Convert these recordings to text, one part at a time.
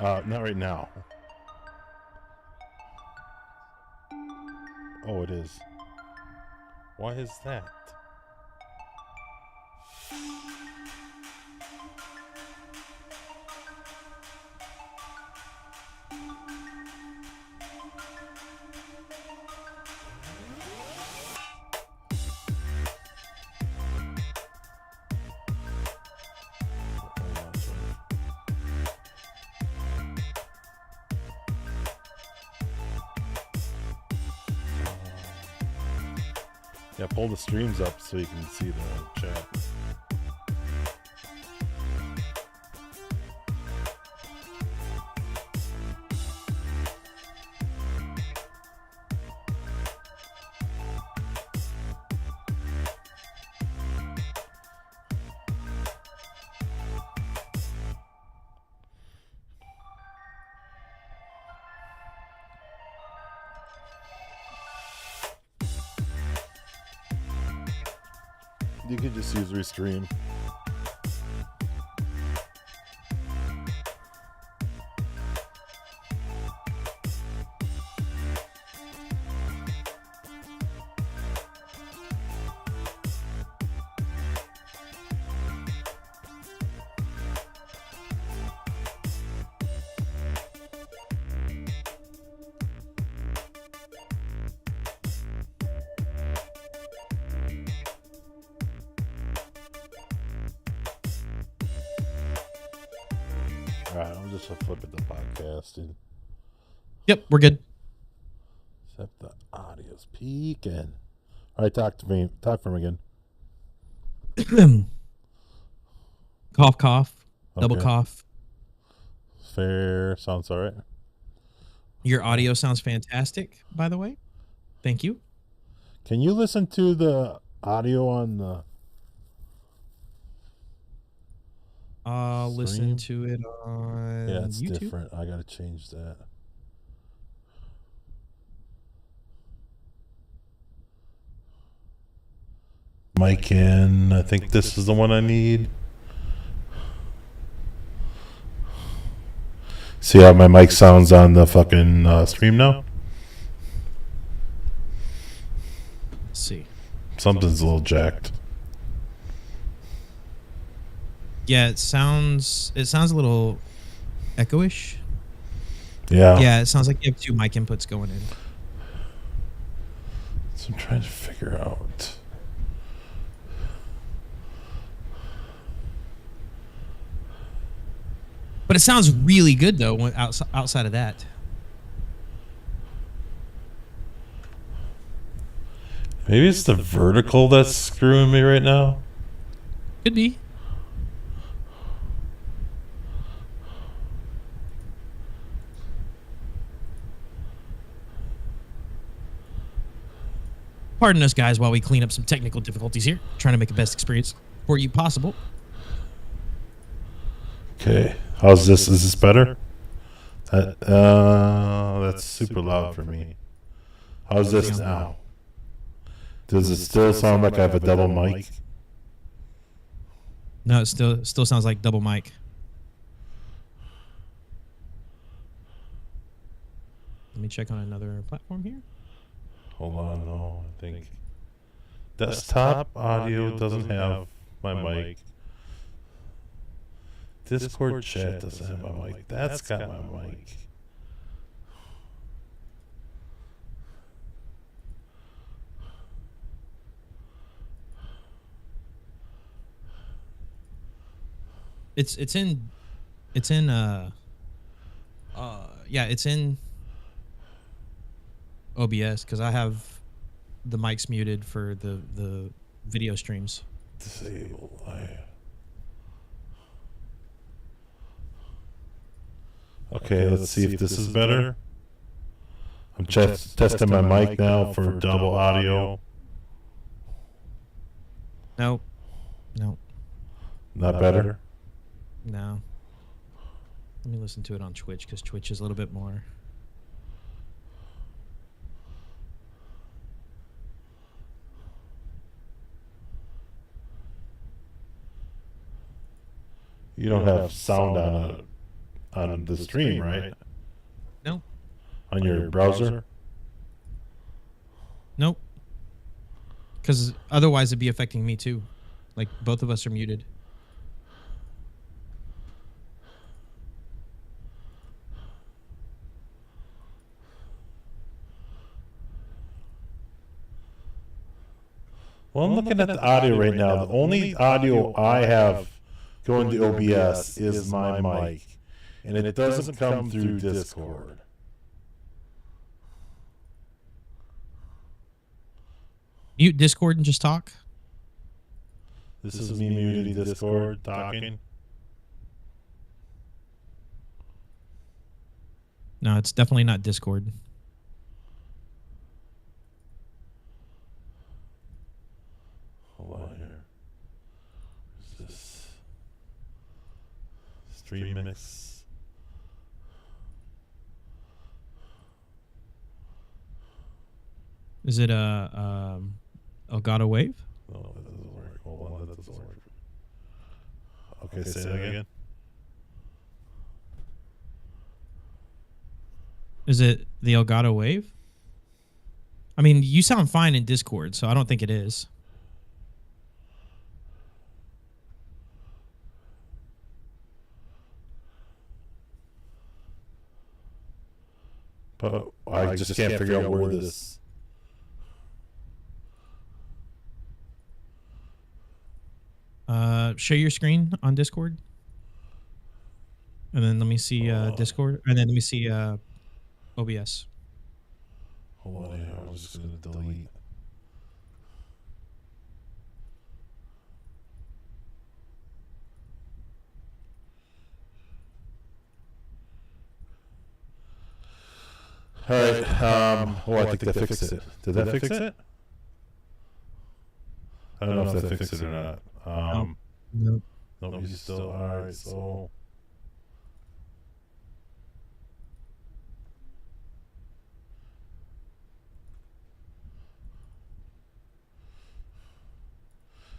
Not right now. Oh, it is. Why is that? Yeah, pull the streams up so you can see the chat. You could just use Restream. Alright, I'm just flipping the podcasting. Yep, we're good. Except the audio's peaking. Alright, talk to me. Talk from again. Cough, cough. Double Okay. cough. Fair. Sounds alright. Your audio sounds fantastic, by the way. Thank you. Can you listen to the audio on the I'll listen stream? to it on Yeah, it's YouTube. different. I gotta change that. Mic in. I think this is the one I need. See how my mic sounds on the fucking stream now? Let's see. Something's a little jacked. Yeah, it sounds a little echoish. Yeah. Yeah, it sounds like you have two mic inputs going in. So I'm trying to figure out. But it sounds really good though outside of that. Maybe it's the vertical that's screwing me right now. Could be. Pardon us, guys, while we clean up some technical difficulties here. Trying to make the best experience for you possible. Okay. How's this? Is this better? That's super loud for me. How's this now? Does it still sound like I have a double mic? No, it still sounds like double mic. Let me check on another platform here. Hold on, no, I think desktop audio doesn't have my mic. Discord chat doesn't have my mic. That's got my mic. It's in OBS because I have the mics muted for the video streams. Disable. Okay, let's see if this is better. I'm testing my mic now for double audio. No. Not better? No. Let me listen to it on Twitch because Twitch is a little bit more. You don't have sound on the stream, right? No. On your browser? Nope. Because otherwise it'd be affecting me too. Like both of us are muted. Well, I'm looking at the audio right now. The only audio I have going to OBS is my mic, and it doesn't come through Discord. Mute Discord and just talk. This is me muting Discord, talking. No, it's definitely not Discord. Hold on here. Is this Stream Mix? Is it Elgato Wave? No, that doesn't work. Hold on, that doesn't work. Okay, say that again. Is it the Elgato Wave? I mean, you sound fine in Discord, so I don't think it is. But I just can't figure out where this. Share your screen on Discord. And then let me see Discord. And then let me see OBS. Hold on here. I'm just going to delete. All right. I think that fixed it. Did that fix it? I don't know if that fixed it or not. Nope. Nope, he's still. All right, so.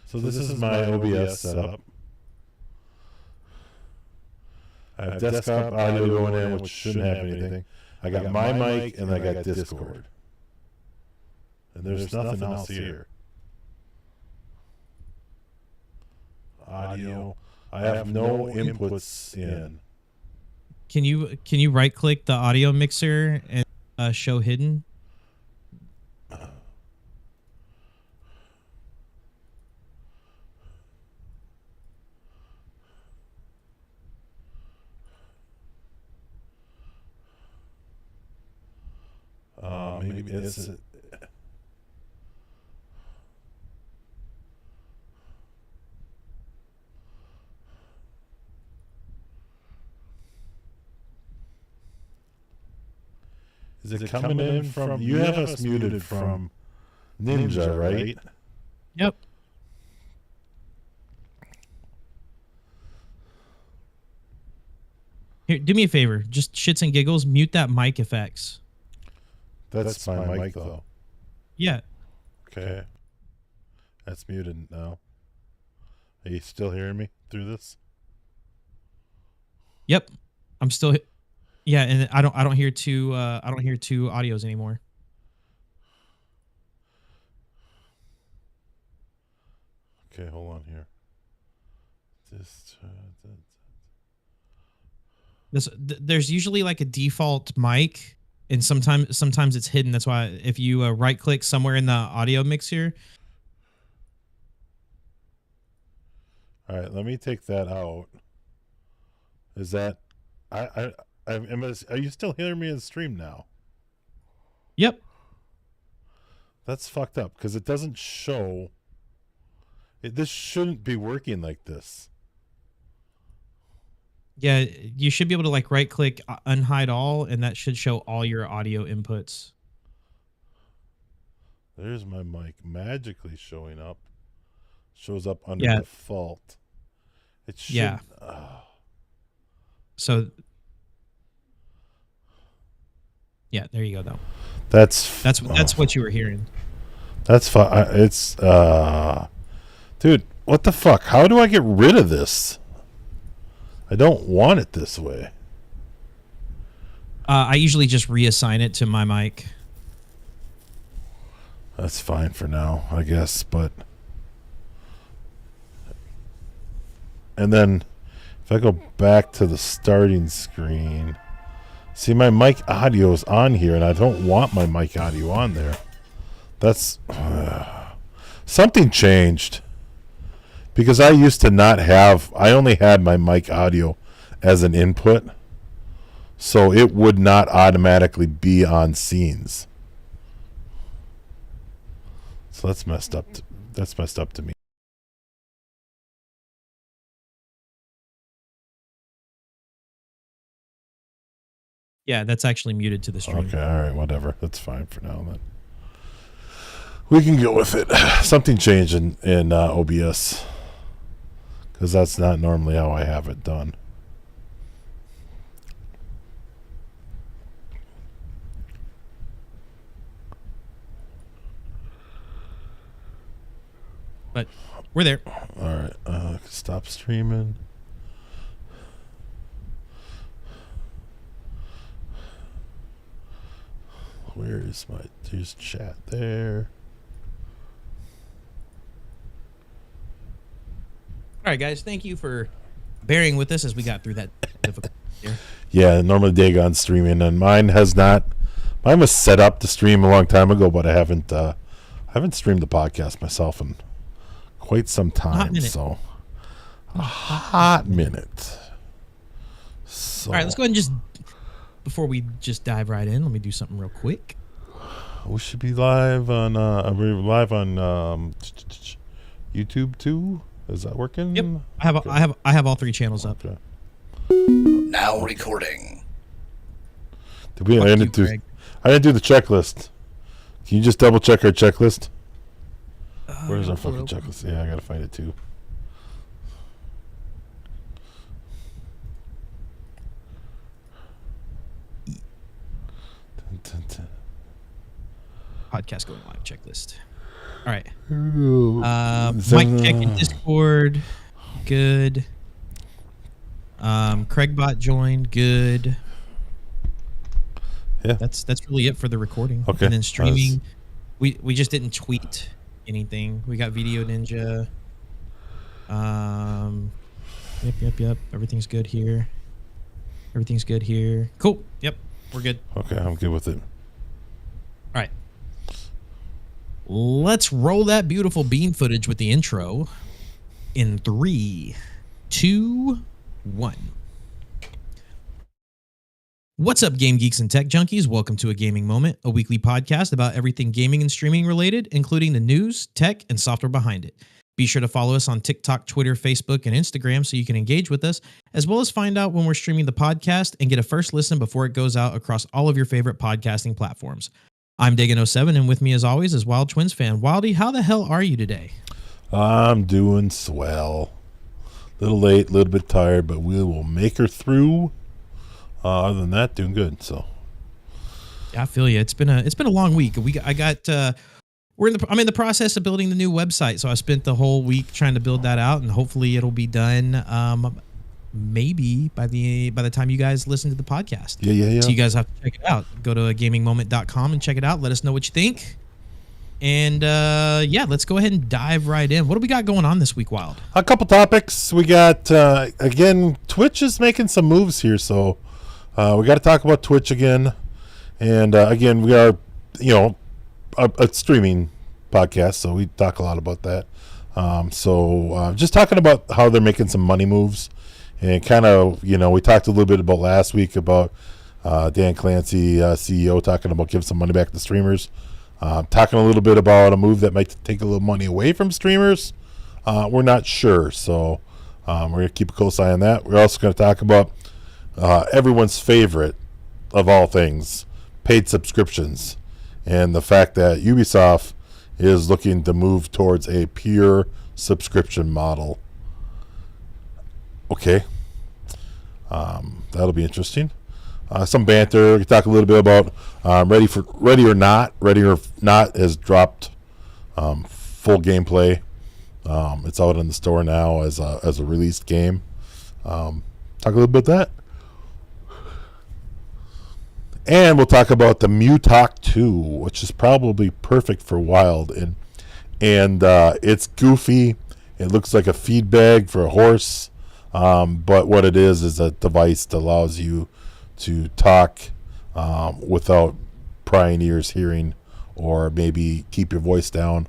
So this is my OBS setup. I have desktop audio going in, which shouldn't have anything. I got my mic and I got Discord. And there's nothing else here. Audio. I have no inputs in. Can you right click the audio mixer and show hidden? Maybe it's. Is it coming in from? You have us muted from Ninja, right? Yep. Here, do me a favor. Just shits and giggles, mute that mic effects. That's my mic, though. Yeah. Okay. That's muted now. Are you still hearing me through this? Yep. I'm still. Yeah, and I don't hear two audios anymore. Okay, hold on here. There's usually like a default mic, and sometimes it's hidden. That's why if you right click somewhere in the audio mixer. All right, let me take that out. Is that are you still hearing me in the stream now? Yep. That's fucked up because it doesn't show. This shouldn't be working like this. Yeah, you should be able to like right click unhide all, and that should show all your audio inputs. There's my mic magically showing up. Shows up under default. It should. Yeah. So. Yeah, there you go though. That's what you were hearing. That's fine. It's dude, what the fuck? How do I get rid of this? I don't want it this way. I usually just reassign it to my mic. That's fine for now, I guess. But and then if I go back to the starting screen, see my mic audio is on here, and I don't want my mic audio on there. That's something changed because I used to not have. I only had my mic audio as an input, so it would not automatically be on scenes. So that's messed up. That's messed up to me. Yeah, that's actually muted to the stream. Okay, all right, whatever. That's fine for now. Then we can go with it. Something changed in OBS because that's not normally how I have it done. But we're there. All right, stop streaming. Where is there's chat there. All right, guys. Thank you for bearing with us as we got through that difficult year. Yeah, normally Dagon's streaming, and mine has not. Mine was set up to stream a long time ago, but I haven't streamed the podcast myself in quite some time. So a hot minute. So all right, let's go ahead and just before we just dive right in, let me do something real quick. We should be live on YouTube too. Is that working? Yep. I have all 3 channels up. Okay. Now recording. I didn't do the checklist. Can you just double check our checklist? Where's our fucking checklist? Yeah, I gotta find it too. Podcast going live checklist. All right. Mic check in Discord. Good. Craigbot joined. Good. Yeah. That's really it for the recording. Okay. And then streaming. We just didn't tweet anything. We got Video Ninja. Yep. Everything's good here. Cool. Yep. We're good. Okay, I'm good with it. All right. Let's roll that beautiful bean footage with the intro in 3, 2, 1. What's up, game geeks and tech junkies? Welcome to A Gaming Moment, a weekly podcast about everything gaming and streaming related, including the news, tech, and software behind it. Be sure to follow us on TikTok, Twitter, Facebook, and Instagram so you can engage with us, as well as find out when we're streaming the podcast and get a first listen before it goes out across all of your favorite podcasting platforms. I'm Dagon07, and with me as always is Wild Twins fan. Wildy, how the hell are you today? I'm doing swell. A little late, a little bit tired, but we will make her through. Other than that, doing good. So, yeah, I feel you. It's been a long week. I'm in the process of building the new website, so I spent the whole week trying to build that out, and hopefully it'll be done. Maybe by the time you guys listen to the podcast. Yeah. So you guys have to check it out. Go to gamingmoment.com and check it out. Let us know what you think. And let's go ahead and dive right in. What do we got going on this week, Wild? A couple topics. We got again, Twitch is making some moves here, so we got to talk about Twitch again. And again, we are, a streaming podcast, so we talk a lot about that. Just talking about how they're making some money moves. And kind of, we talked a little bit about last week about Dan Clancy, CEO, talking about give some money back to streamers. Talking a little bit about a move that might take a little money away from streamers. We're not sure, so we're going to keep a close eye on that. We're also going to talk about everyone's favorite of all things, paid subscriptions, and the fact that Ubisoft is looking to move towards a pure subscription model. Okay. That'll be interesting. Some banter. We can talk a little bit about Ready or Not. Ready or Not has dropped full gameplay. It's out in the store now as a released game. Talk a little bit about that. And we'll talk about the Mutalk 2, which is probably perfect for wild. And it's goofy. It looks like a feed bag for a horse. But what it is a device that allows you to talk without prying ears hearing, or maybe keep your voice down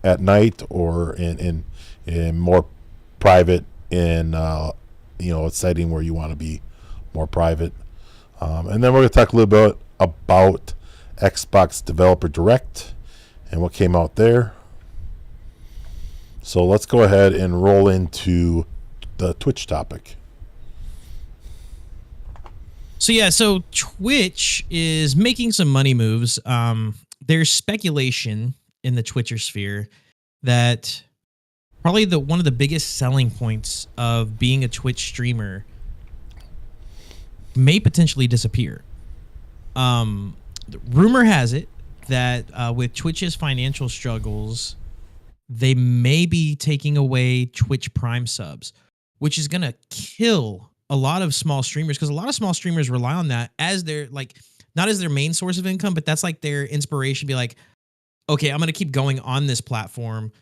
at night, or in more private, in a setting where you want to be more private. And then we're going to talk a little bit about Xbox Developer Direct and what came out there. So let's go ahead and roll into the Twitch topic. So Twitch is making some money moves. There's speculation in the Twitcher sphere that probably one of the biggest selling points of being a Twitch streamer may potentially disappear. The rumor has it that with Twitch's financial struggles, they may be taking away Twitch Prime subs, which is going to kill a lot of small streamers, because a lot of small streamers rely on that as their, like, not as their main source of income, but that's like their inspiration. Be like, okay, I'm going to keep going on this platform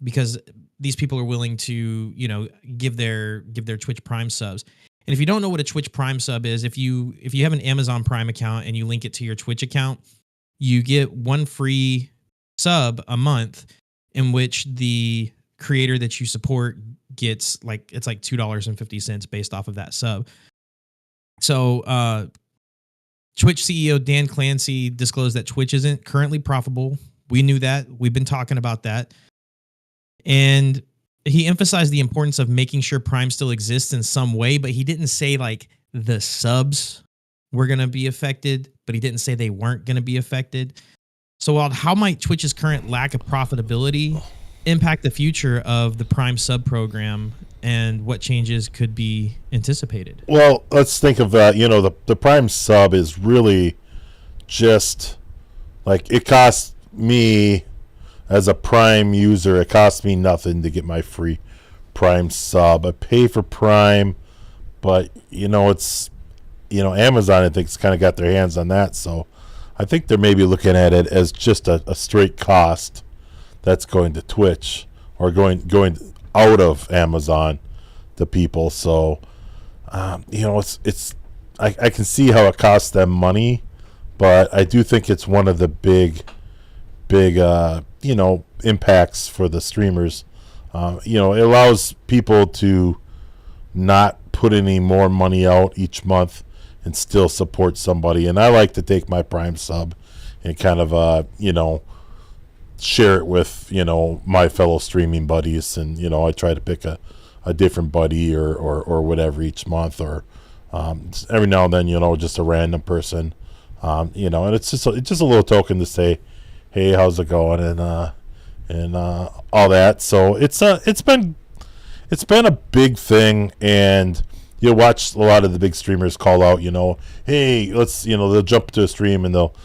because these people are willing to, give their Twitch Prime subs. And if you don't know what a Twitch Prime sub is, if you have an Amazon Prime account and you link it to your Twitch account, you get one free sub a month, in which the creator that you support gets it's like $2.50 based off of that sub. So Twitch CEO Dan Clancy disclosed that Twitch isn't currently profitable. We knew that. We've been talking about that. And he emphasized the importance of making sure Prime still exists in some way, but he didn't say like the subs were going to be affected, but he didn't say they weren't going to be affected. So how might Twitch's current lack of profitability impact the future of the Prime sub program, and what changes could be anticipated? Well, let's think of that. The Prime sub is really just like, it costs me as a Prime user, it costs me nothing to get my free Prime sub. I pay for Prime, but it's Amazon, I think, has kind of got their hands on that, so I think they're maybe looking at it as just a straight cost that's going to Twitch, or going out of Amazon to people. So it's I can see how it costs them money, but I do think it's one of the big impacts for the streamers. It allows people to not put any more money out each month and still support somebody. And I like to take my Prime sub and kind of share it with my fellow streaming buddies, and I try to pick a different buddy or whatever each month, or every now and then just a random person, and it's just a little token to say, hey, how's it going, and all that. So it's been a big thing, and you'll watch a lot of the big streamers call out, hey, let's, they'll jump to a stream and they'll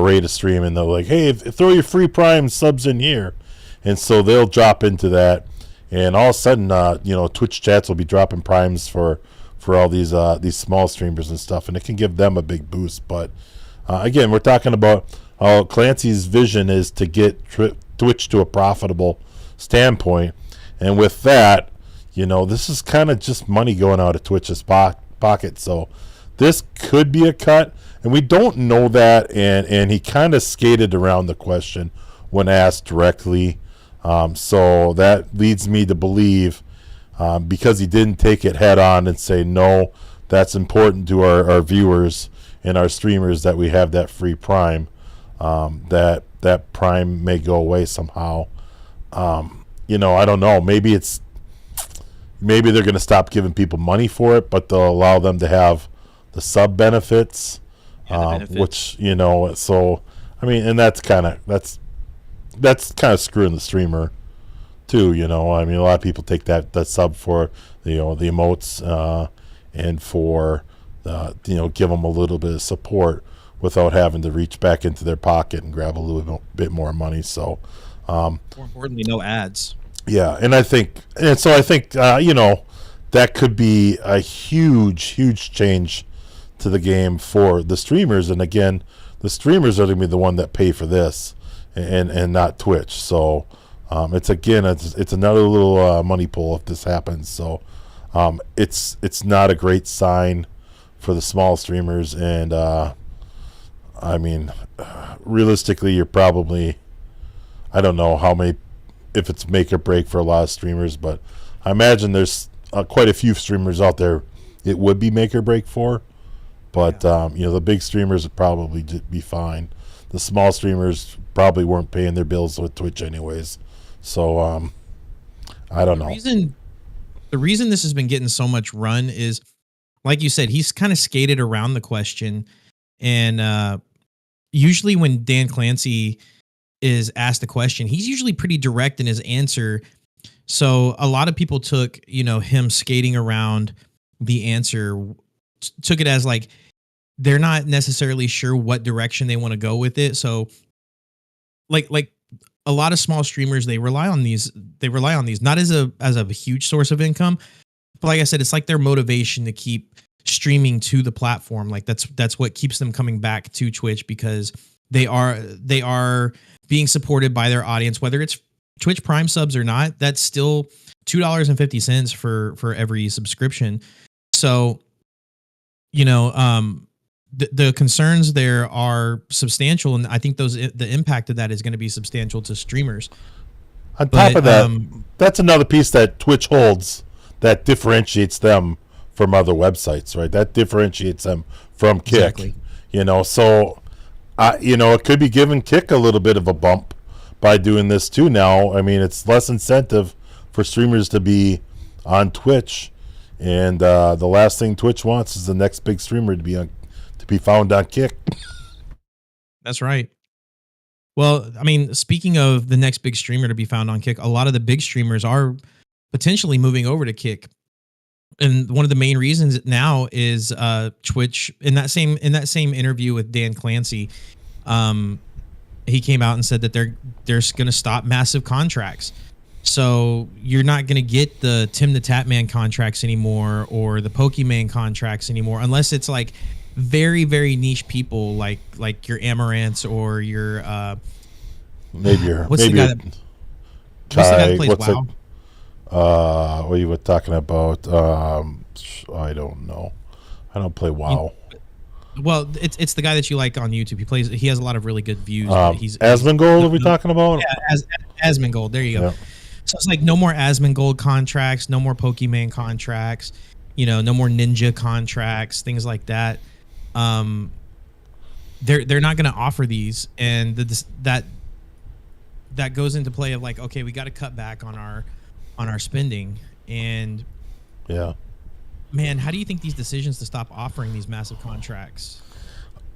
rate a stream, and they're like, hey, throw your free Prime subs in here. And so they'll drop into that, and all of a sudden, Twitch chats will be dropping Primes for all these small streamers and stuff, and it can give them a big boost. But again, we're talking about how Clancy's vision is to get Twitch to a profitable standpoint, and with that, this is kind of just money going out of Twitch's pocket. So this could be a cut, and we don't know that, and he kind of skated around the question when asked directly. So that leads me to believe, because he didn't take it head on and say, no, that's important to our viewers and our streamers that we have that free Prime, that Prime may go away somehow. I don't know. Maybe they're going to stop giving people money for it, but they'll allow them to have the sub benefits, which, so, I mean, and that's kind of screwing the streamer too, I mean, a lot of people take that sub for, the emotes, and for, give them a little bit of support without having to reach back into their pocket and grab a little bit more money. So, more importantly, no ads. Yeah, and I think that could be a huge change to the game for the streamers. And again, the streamers are going to be the one that pay for this, and not Twitch. So it's another little money pull if this happens. So it's not a great sign for the small streamers. And I mean, realistically, you're probably, I don't know how many, if it's make or break for a lot of streamers, but I imagine there's quite a few streamers out there it would be make or break for. But the big streamers would probably be fine. The small streamers probably weren't paying their bills with Twitch anyways. So I don't know. The reason this has been getting so much run is, like you said, he's kind of skated around the question. And usually when Dan Clancy is asked a question, he's usually pretty direct in his answer. So a lot of people took, him skating around the answer, took it as like they're not necessarily sure what direction they want to go with it. So like a lot of small streamers, they rely on these not as a huge source of income, but like I said, it's like their motivation to keep streaming to the platform. Like that's what keeps them coming back to Twitch, because they are being supported by their audience, whether it's Twitch Prime subs or not. That's still $2.50 for every subscription. So, the concerns there are substantial, and I think the impact of that is going to be substantial to streamers. On top of that, that's another piece that Twitch holds that differentiates them from other websites, right? That differentiates them from Kick. Exactly. So, it could be giving Kick a little bit of a bump by doing this too now. I mean, it's less incentive for streamers to be on Twitch, and the last thing Twitch wants is the next big streamer to be found on Kick. That's right. Well, I mean, speaking of the next big streamer to be found on Kick, a lot of the big streamers are potentially moving over to Kick. And one of the main reasons now is Twitch. In that same interview with Dan Clancy, he came out and said that they're going to stop massive contracts. So you're not going to get the Tim the Tatman contracts anymore, or the Pokemon contracts anymore, unless it's like very, very niche people like your Amaranths or your what's the guy that plays WoW? What you were talking about? I don't know. I don't play WoW. Well, it's the guy that you like on YouTube. He has a lot of really good views. Asmongold, are we talking about? Yeah, Asmongold. There you go. Yeah. So it's like no more Asmongold contracts, no more Pokemon contracts, no more Ninja contracts, things like that. They're not going to offer these, and that goes into play of like, okay, we got to cut back on our spending. And yeah, man, how do you think these decisions to stop offering these massive contracts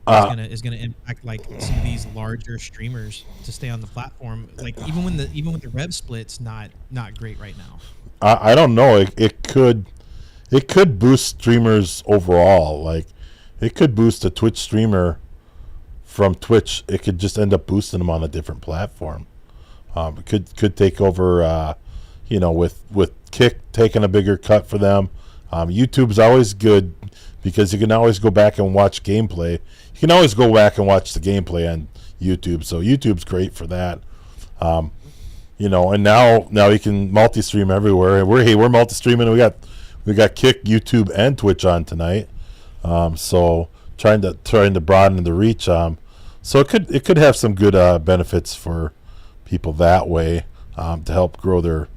is gonna impact like some of these larger streamers to stay on the platform? Like even with the rev split's not great right now. I don't know. It could boost streamers overall. Like it could boost a Twitch streamer from Twitch. It could just end up boosting them on a different platform. It could take over. With Kick taking a bigger cut for them. YouTube's always good because you can always go back and watch gameplay. You can always go back and watch the gameplay on YouTube. So YouTube's great for that. And now you can multi-stream everywhere. And we're multi-streaming. We got Kick, YouTube, and Twitch on tonight. So trying to broaden the reach. So it could have some good benefits for people that way to help grow their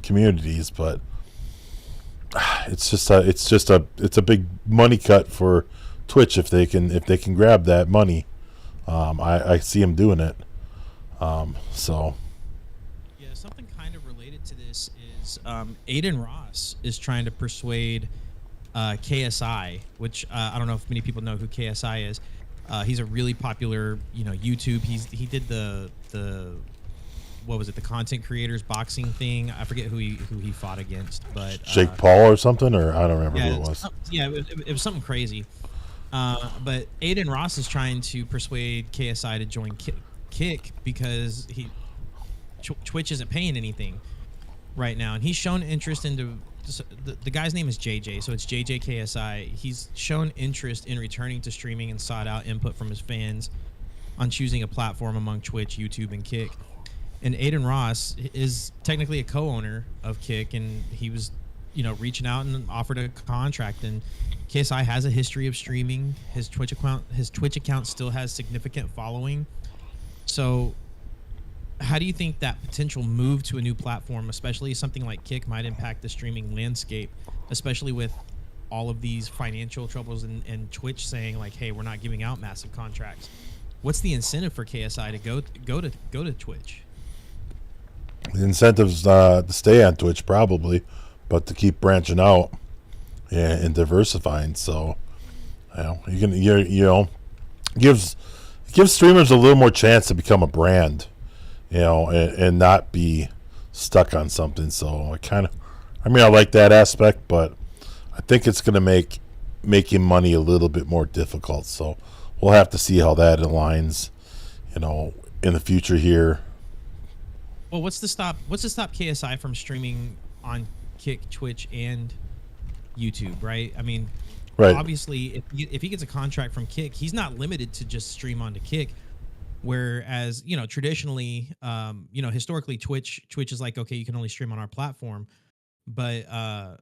communities, but it's a big money cut for Twitch if they can grab that money. I see them doing it. So yeah, something kind of related to this is Aiden Ross is trying to persuade KSI, which I don't know if many people know who KSI is. He's a really popular YouTube. He did the what was it, the content creators boxing thing? I forget who he fought against, but Jake Paul or something, or I don't remember who it was. It was something crazy. But Aiden Ross is trying to persuade KSI to join Kick because Twitch isn't paying anything right now, and he's shown interest into the guy's name is JJ, so it's JJKSI. He's shown interest in returning to streaming and sought out input from his fans on choosing a platform among Twitch, YouTube, and Kick. And Aiden Ross is technically a co-owner of Kick, and he was, reaching out and offered a contract. And KSI has a history of streaming. His Twitch account still has significant following. So, how do you think that potential move to a new platform, especially something like Kick, might impact the streaming landscape, especially with all of these financial troubles and Twitch saying like, "Hey, we're not giving out massive contracts." What's the incentive for KSI to go to Twitch? The incentives to stay on Twitch probably, but to keep branching out and diversifying. So, gives streamers a little more chance to become a brand, and not be stuck on something. So I like that aspect, but I think it's going to make making money a little bit more difficult. So we'll have to see how that aligns, in the future here. Well, what's to stop KSI from streaming on Kick, Twitch, and YouTube, right? I mean, Right. obviously, if he gets a contract from Kick, he's not limited to just stream onto Kick. Whereas, traditionally, historically, Twitch is like, okay, you can only stream on our platform, but now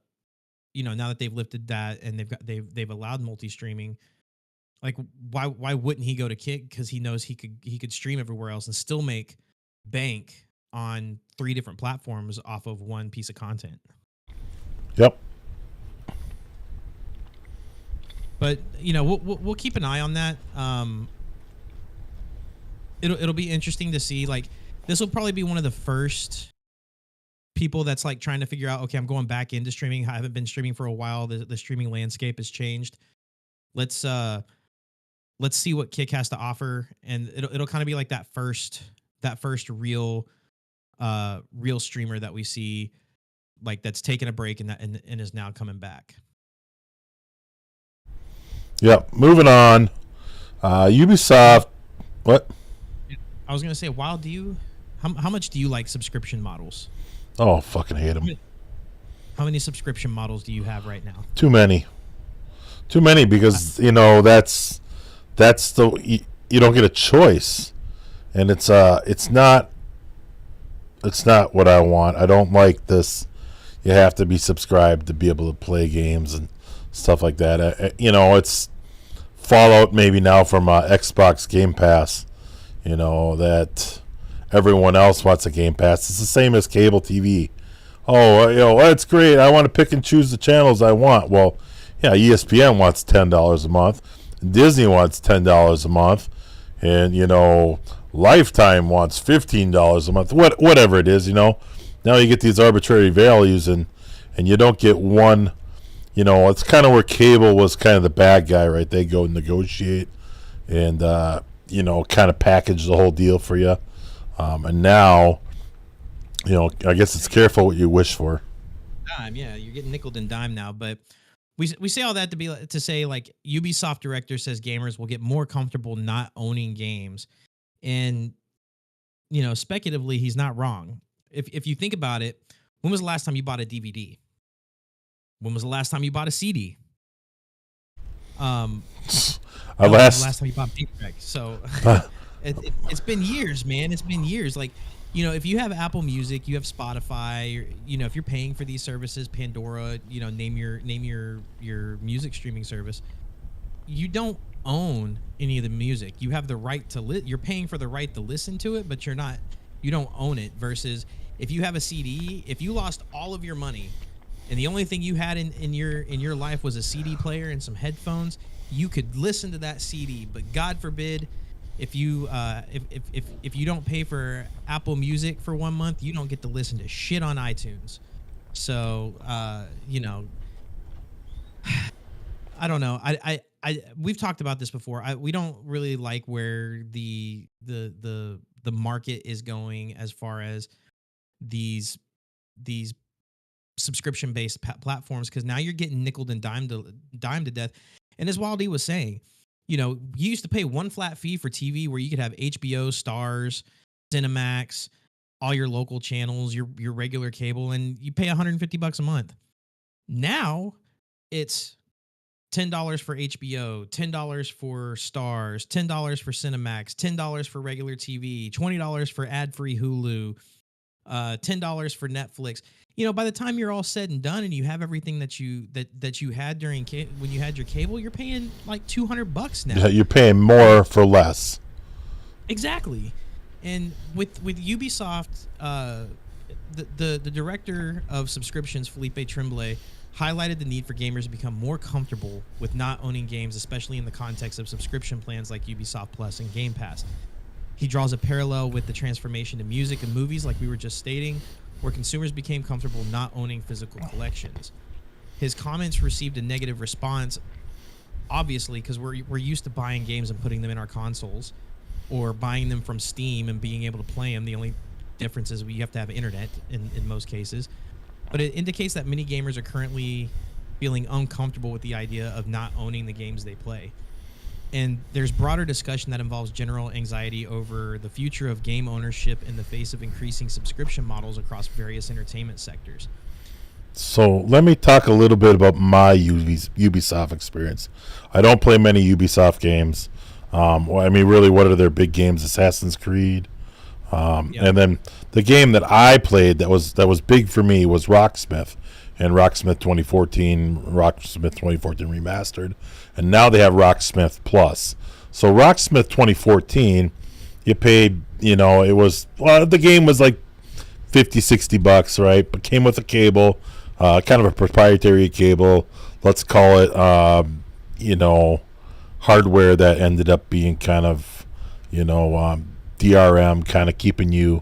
that they've lifted that and they've allowed multi-streaming, like why wouldn't he go to Kick? Because he knows he could stream everywhere else and still make bank on 3 different platforms off of one piece of content. Yep. But we'll keep an eye on that. It'll be interesting to see. Like, this will probably be one of the first people that's like trying to figure out, okay, I'm going back into streaming. I haven't been streaming for a while. The streaming landscape has changed. Let's see what Kick has to offer, and it'll kind of be like that first real streamer that we see, like, that's taken a break and is now coming back. Yep. Moving on. Ubisoft. What? I was gonna say, Wild, how much do you like subscription models? Oh, fucking hate them. How many subscription models do you have right now? Too many because that's the you don't get a choice, and it's not what I want. I don't like this. You have to be subscribed to be able to play games and stuff like that. It's Fallout maybe now from Xbox Game Pass. That everyone else wants a Game Pass. It's the same as cable TV. Oh, that's great. I want to pick and choose the channels I want. Well, yeah, ESPN wants $10 a month. Disney wants $10 a month. And, Lifetime wants $15 a month. Whatever it is, Now you get these arbitrary values and you don't get one. It's kind of where cable was kind of the bad guy, right? They go negotiate and, kind of package the whole deal for you. And now, I guess it's careful what you wish for. Yeah, you're getting nickel and dime now. But we say all that to say, like, Ubisoft director says gamers will get more comfortable not owning games. And, speculatively, he's not wrong. If you think about it, when was the last time you bought a DVD? When was the last time you bought a CD? When was the last time you bought a tape deck? So it's been years, man. It's been years. Like, if you have Apple Music, you have Spotify, or, if you're paying for these services, Pandora, name your music streaming service, you don't own any of the music. You have the right to you're paying for the right to listen to it, but you don't own it. Versus if you have a CD, if you lost all of your money and the only thing you had in your life was a CD player and some headphones, you could listen to that CD. But God forbid, if you don't pay for Apple Music for 1 month, you don't get to listen to shit on iTunes. So I don't know. We've talked about this before. We don't really like where the market is going as far as these subscription based platforms, because now you're getting nickeled and dimed to death. And as Wildy was saying, you used to pay one flat fee for TV where you could have HBO, Stars, Cinemax, all your local channels, your regular cable, and you pay $150 a month. Now it's $10 for HBO, $10 for Stars, $10 for Cinemax, $10 for regular TV, $20 for ad-free Hulu, $10 for Netflix. By the time you're all said and done, and you have everything that you had during when you had your cable, you're paying like $200 now. Yeah, you're paying more for less. Exactly. And with Ubisoft, the director of subscriptions, Felipe Tremblay, highlighted the need for gamers to become more comfortable with not owning games, especially in the context of subscription plans like Ubisoft Plus and Game Pass. He draws a parallel with the transformation to music and movies, like we were just stating, where consumers became comfortable not owning physical collections. His comments received a negative response, obviously, because we're used to buying games and putting them in our consoles, or buying them from Steam and being able to play them. The only difference is we have to have internet in most cases. But it indicates that many gamers are currently feeling uncomfortable with the idea of not owning the games they play. And there's broader discussion that involves general anxiety over the future of game ownership in the face of increasing subscription models across various entertainment sectors. So let me talk a little bit about my Ubisoft experience. I don't play many Ubisoft games. Really, what are their big games? Assassin's Creed. And then the game that I played that was big for me was Rocksmith, and Rocksmith 2014 remastered, and now they have Rocksmith Plus. So Rocksmith 2014, you paid, the game was like $50-$60, right? But came with a cable, kind of a proprietary cable. Let's call it, hardware that ended up being kind of, DRM, kind of keeping you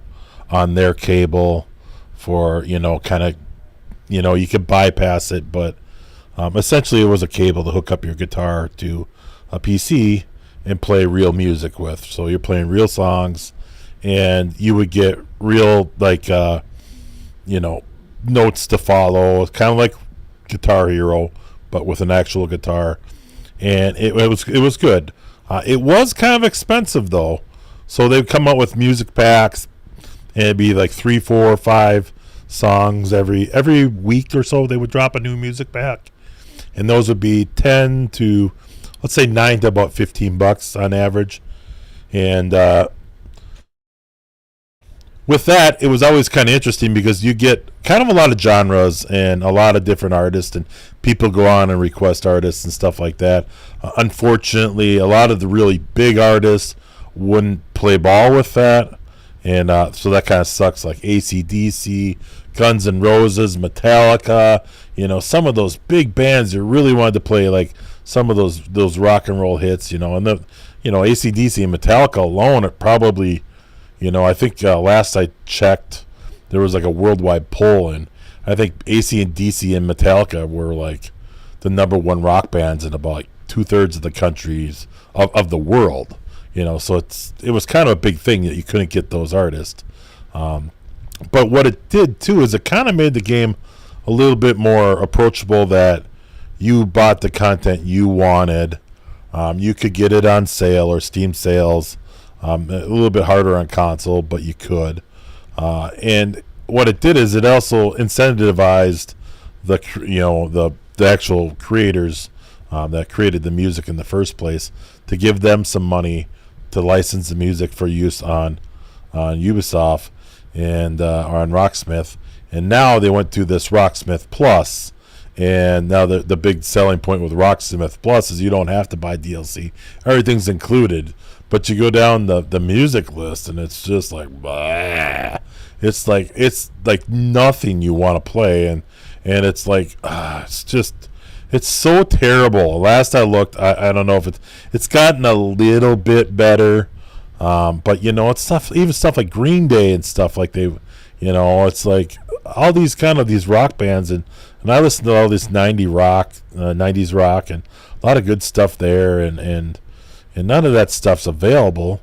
on their cable for, you could bypass it, but essentially it was a cable to hook up your guitar to a PC and play real music with. So you're playing real songs, and you would get real, notes to follow, kind of like Guitar Hero, but with an actual guitar. And it was good. It was kind of expensive, though. So they'd come out with music packs, and it'd be like 3, 4, 5 songs every week or so. They would drop a new music pack, and those would be 10 to, let's say, 9 to about $15 on average. And with that, it was always kind of interesting because you get kind of a lot of genres and a lot of different artists, and people go on and request artists and stuff like that. Unfortunately, a lot of the really big artists wouldn't play ball with that, and so that kind of sucks, like AC/DC, Guns N' Roses, Metallica, some of those big bands that really wanted to play like some of those rock and roll hits, and the AC/DC and Metallica alone are probably, I think last I checked there was like a worldwide poll, and I think AC/DC and Metallica were like the number one rock bands in about like 2/3 of the countries of the world. So it was kind of a big thing that you couldn't get those artists. But what it did too is it kind of made the game a little bit more approachable, that you bought the content you wanted. You could get it on sale or Steam sales. A little bit harder on console, but you could. And what it did is it also incentivized the actual creators that created the music in the first place to give them some money to license the music for use on Ubisoft and or on Rocksmith. And now they went to this Rocksmith Plus, and now the big selling point with Rocksmith Plus is you don't have to buy DLC. Everything's included, but you go down the music list and it's just like, blah. It's like nothing you want to play, and it's like it's so terrible. Last I looked, I don't know if it's gotten a little bit better, but it's stuff like Green Day and stuff like it's like all these rock bands, and I listen to all this 90s rock, and a lot of good stuff there, and none of that stuff's available,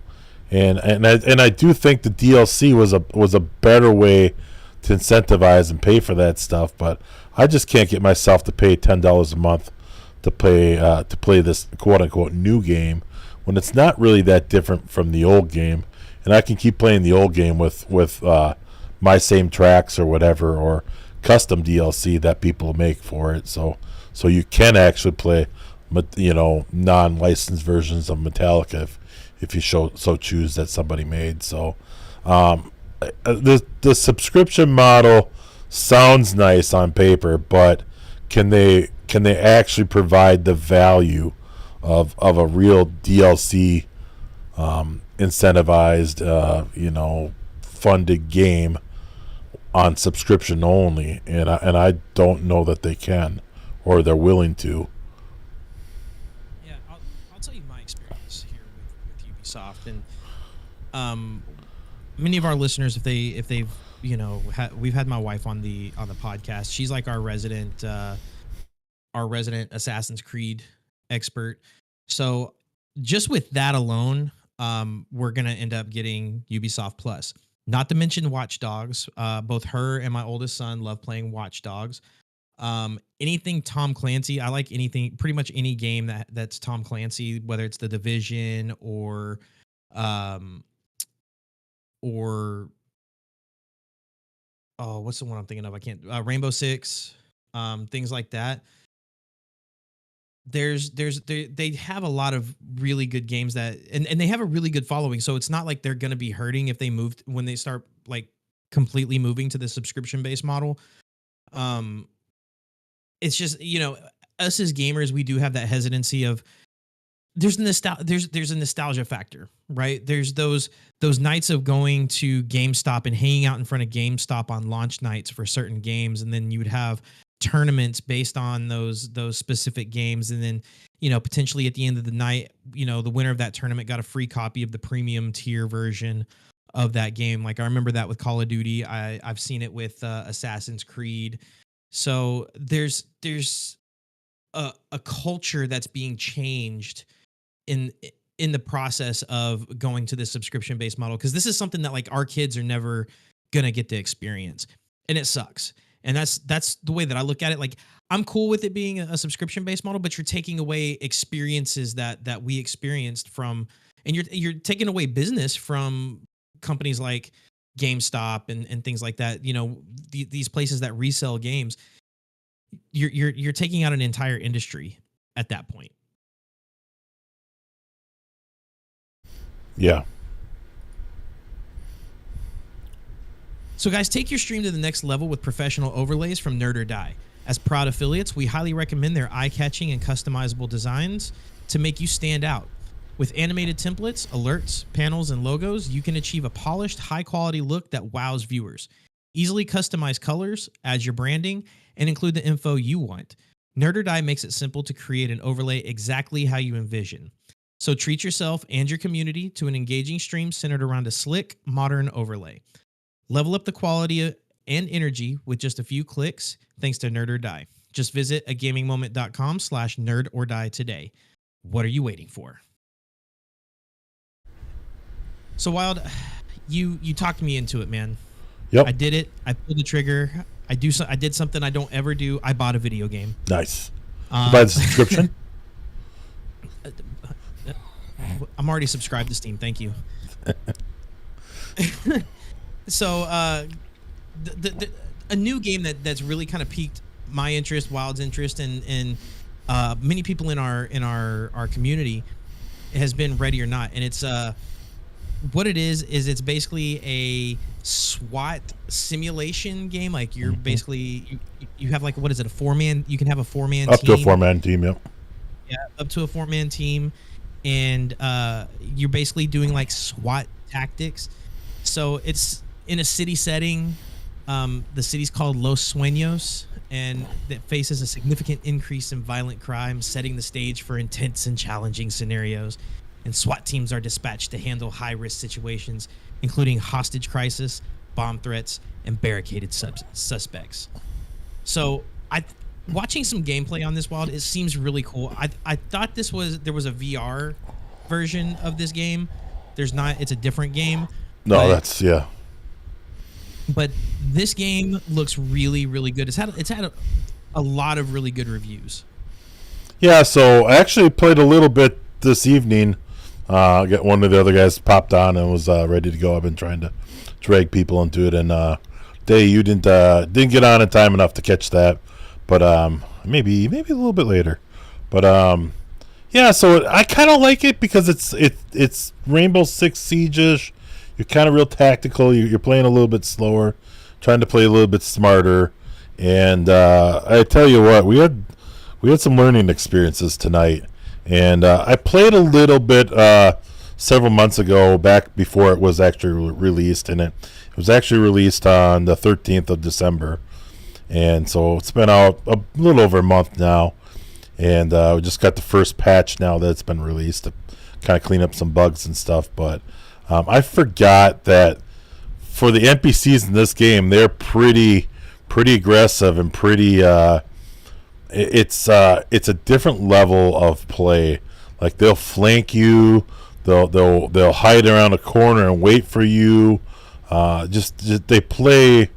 and I do think the DLC was a better way to incentivize and pay for that stuff, but I just can't get myself to pay $10 a month to play this quote unquote new game when it's not really that different from the old game, and I can keep playing the old game with my same tracks or whatever, or custom DLC that people make for it. So you can actually play, non-licensed versions of Metallica if you so choose that somebody made. So the subscription model sounds nice on paper, but can they actually provide the value of a real DLC incentivized funded game on subscription only? And I don't know that they can, or they're willing to. Yeah, I'll tell you my experience here with Ubisoft, and many of our listeners, if they've we've had my wife on the podcast. She's like our resident Assassin's Creed expert. So just with that alone, we're gonna end up getting Ubisoft Plus. Not to mention Watch Dogs. Both her and my oldest son love playing Watch Dogs. Anything Tom Clancy, I like anything, pretty much any game that's Tom Clancy, whether it's The Division or what's the one I'm thinking of? I can't. Rainbow Six, things like that. They have a lot of really good games that, and they have a really good following. So it's not like they're going to be hurting if they moved when they start like completely moving to the subscription based model. It's just, us as gamers, we do have that hesitancy of there's a nostalgia factor, right? There's those nights of going to GameStop and hanging out in front of GameStop on launch nights for certain games, and then you would have tournaments based on those specific games, and then potentially at the end of the night, the winner of that tournament got a free copy of the premium tier version of that game. Like I remember that with Call of Duty. I've seen it with Assassin's Creed. So there's a culture that's being changed in the process of going to this subscription based model, because this is something that like our kids are never gonna get to experience, and it sucks. And that's the way that I look at it. Like I'm cool with it being a subscription based model, but you're taking away experiences that we experienced from, and you're taking away business from companies like GameStop and things like that. These places that resell games. You're taking out an entire industry at that point. Yeah. So guys, take your stream to the next level with professional overlays from Nerd or Die. As proud affiliates, we highly recommend their eye-catching and customizable designs to make you stand out. With animated templates, alerts, panels, and logos, you can achieve a polished, high-quality look that wows viewers. Easily customize colors, add your branding, and include the info you want. Nerd or Die makes it simple to create an overlay exactly how you envision. So treat yourself and your community to an engaging stream centered around a slick, modern overlay. Level up the quality and energy with just a few clicks thanks to Nerd or Die. Just visit agamingmoment.com/nerdordie today. What are you waiting for? So Wild, you talked me into it, man. Yep. I did it. I pulled the trigger. I did something I don't ever do. I bought a video game. Nice. You buy the subscription? I'm already subscribed to Steam. Thank you. So, a new game that's really kind of piqued my interest, Wild's interest, and many people in our community has been Ready or Not, and it's what it is it's basically a SWAT simulation game. Like you're basically you have like, what is it, a 4-man? You can have a 4-man up team. to a 4-man team. Yep. Yeah, up to a 4-man team, and you're basically doing like SWAT tactics. So it's in a city setting. The city's called Los Sueños, and that faces a significant increase in violent crime, setting the stage for intense and challenging scenarios. And SWAT teams are dispatched to handle high-risk situations, including hostage crisis, bomb threats, and barricaded suspects. So, watching some gameplay on this, Wild, it seems really cool. I thought there was a VR version of this game. There's not. It's a different game. No, that's yeah. But this game looks really, really good. It's had a lot of really good reviews. Yeah, so I actually played a little bit this evening. Got one of the other guys popped on and was ready to go. I've been trying to drag people into it, and Day, you didn't get on in time enough to catch that, but maybe a little bit later. But yeah, so I kind of like it because it's Rainbow Six Siege-ish. You're kind of real tactical. You're playing a little bit slower, trying to play a little bit smarter. And I tell you what, we had some learning experiences tonight. And I played a little bit several months ago, back before it was actually released, and it was actually released on the 13th of December. And so it's been out a little over a month now. And we just got the first patch now that it's been released to kind of clean up some bugs and stuff. But I forgot that for the NPCs in this game, they're pretty aggressive and pretty. It's a different level of play. Like they'll flank you, they'll hide around a corner and wait for you. Just they play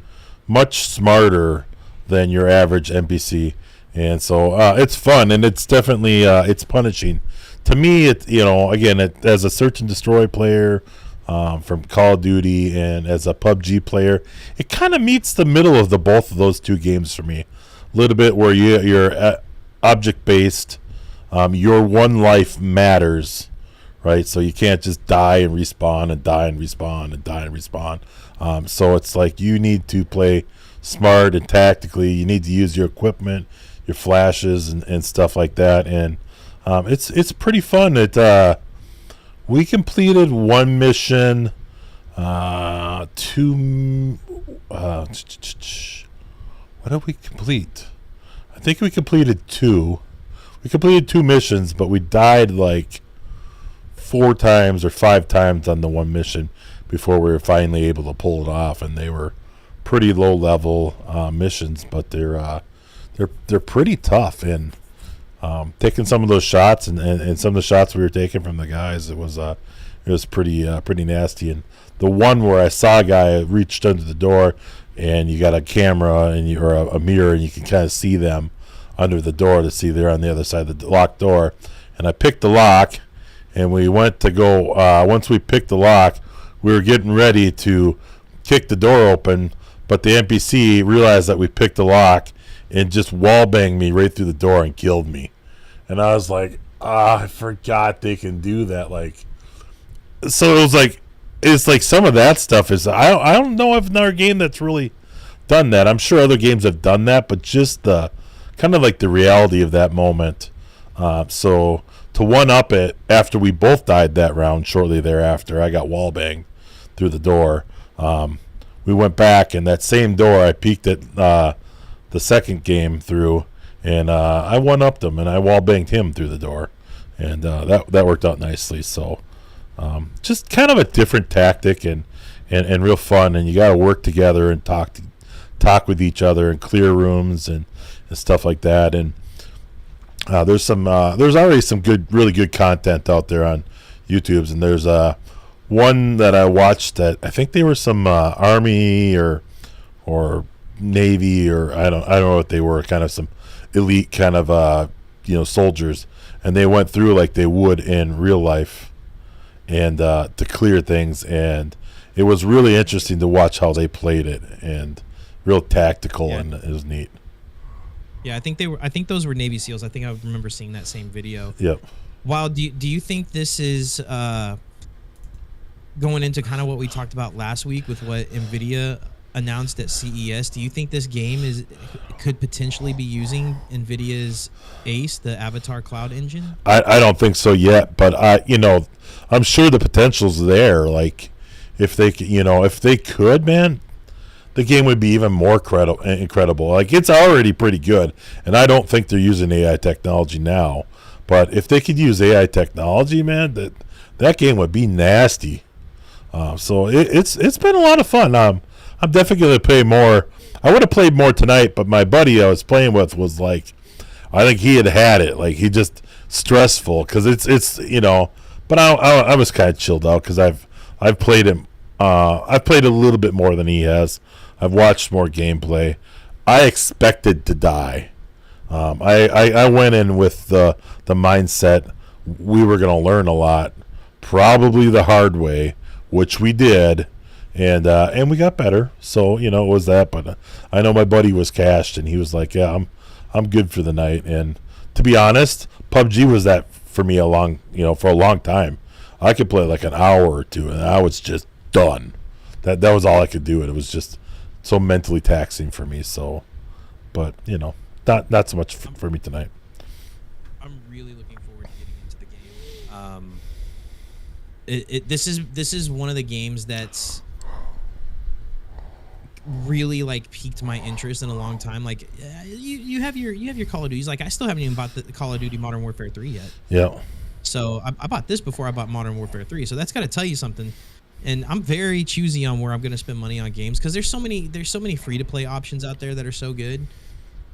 much smarter than your average NPC. And so it's fun, and it's definitely it's punishing. To me, as a search and destroy player from Call of Duty and as a PUBG player, it kind of meets the middle of both of those two games for me. A little bit where you're object based, your one life matters, right? So you can't just die and respawn and die and respawn and die and respawn. So it's like you need to play smart and tactically. You need to use your equipment, your flashes and stuff like that, and it's pretty fun. We completed one mission, what did we complete? I think we completed two. We completed two missions, but we died like 4 times or 5 times on the one mission before we were finally able to pull it off, and they were pretty low level missions, but they're pretty tough. And taking some of those shots and some of the shots we were taking from the guys, it was pretty nasty. And the one where I saw a guy reached under the door, and you got a camera or a mirror, and you can kind of see them under the door to see they're on the other side of the locked door. And I picked the lock, and we went to go. Once we picked the lock, we were getting ready to kick the door open, but the NPC realized that we picked the lock and just wall banged me right through the door and killed me. And I was like, I forgot they can do that. Like, so it's like some of that stuff is, I don't know of another game that's really done that. I'm sure other games have done that, but just the kind of like the reality of that moment. So to one up it, after we both died that round, shortly thereafter, I got wall banged through the door. We went back, and that same door I peeked at the second game through, and I one-upped him, and I wall-banged him through the door, and that worked out nicely. So just kind of a different tactic and real fun, and you got to work together and talk with each other in clear rooms and stuff like that. And there's already some really good content out there on YouTube's, and there's one that I watched that I think they were some Army or Navy, or I don't know what they were, kind of some elite kind of soldiers, and they went through like they would in real life and to clear things, and it was really interesting to watch how they played it, and real tactical. Yeah. And it was neat. Yeah, I think those were Navy SEALs. I think I remember seeing that same video. Yep. Wow, do you think this is going into kind of what we talked about last week with what NVIDIA announced at CES? Do you think this game could potentially be using NVIDIA's ACE, the Avatar Cloud Engine? I don't think so yet, but I'm sure the potential's there. Like if they could, man, the game would be even more incredible. Like it's already pretty good, and I don't think they're using AI technology now. But if they could use AI technology, man, that game would be nasty. So it's been a lot of fun. I'm definitely going to play more. I would have played more tonight, but my buddy I was playing with was like, I think he had it. Like he just stressful because it's But I was kind of chilled out because I've played him. I've played a little bit more than he has. I've watched more gameplay. I expected to die. I went in with the mindset we were going to learn a lot, probably the hard way, which we did, and we got better. So it was that. But I know my buddy was cashed, and he was like, "Yeah, I'm good for the night." And to be honest, PUBG was that for me for a long time. I could play like an hour or two, and I was just done. That was all I could do, and it was just so mentally taxing for me. So, but not so much for me tonight. I'm really looking forward to getting into the game. This is one of the games that's really like piqued my interest in a long time. Like you have your Call of Duties. Like I still haven't even bought the Call of Duty Modern Warfare 3 yet. Yeah. So I bought this before I bought Modern Warfare 3. So that's got to tell you something. And I'm very choosy on where I'm going to spend money on games because there's so many free to play options out there that are so good.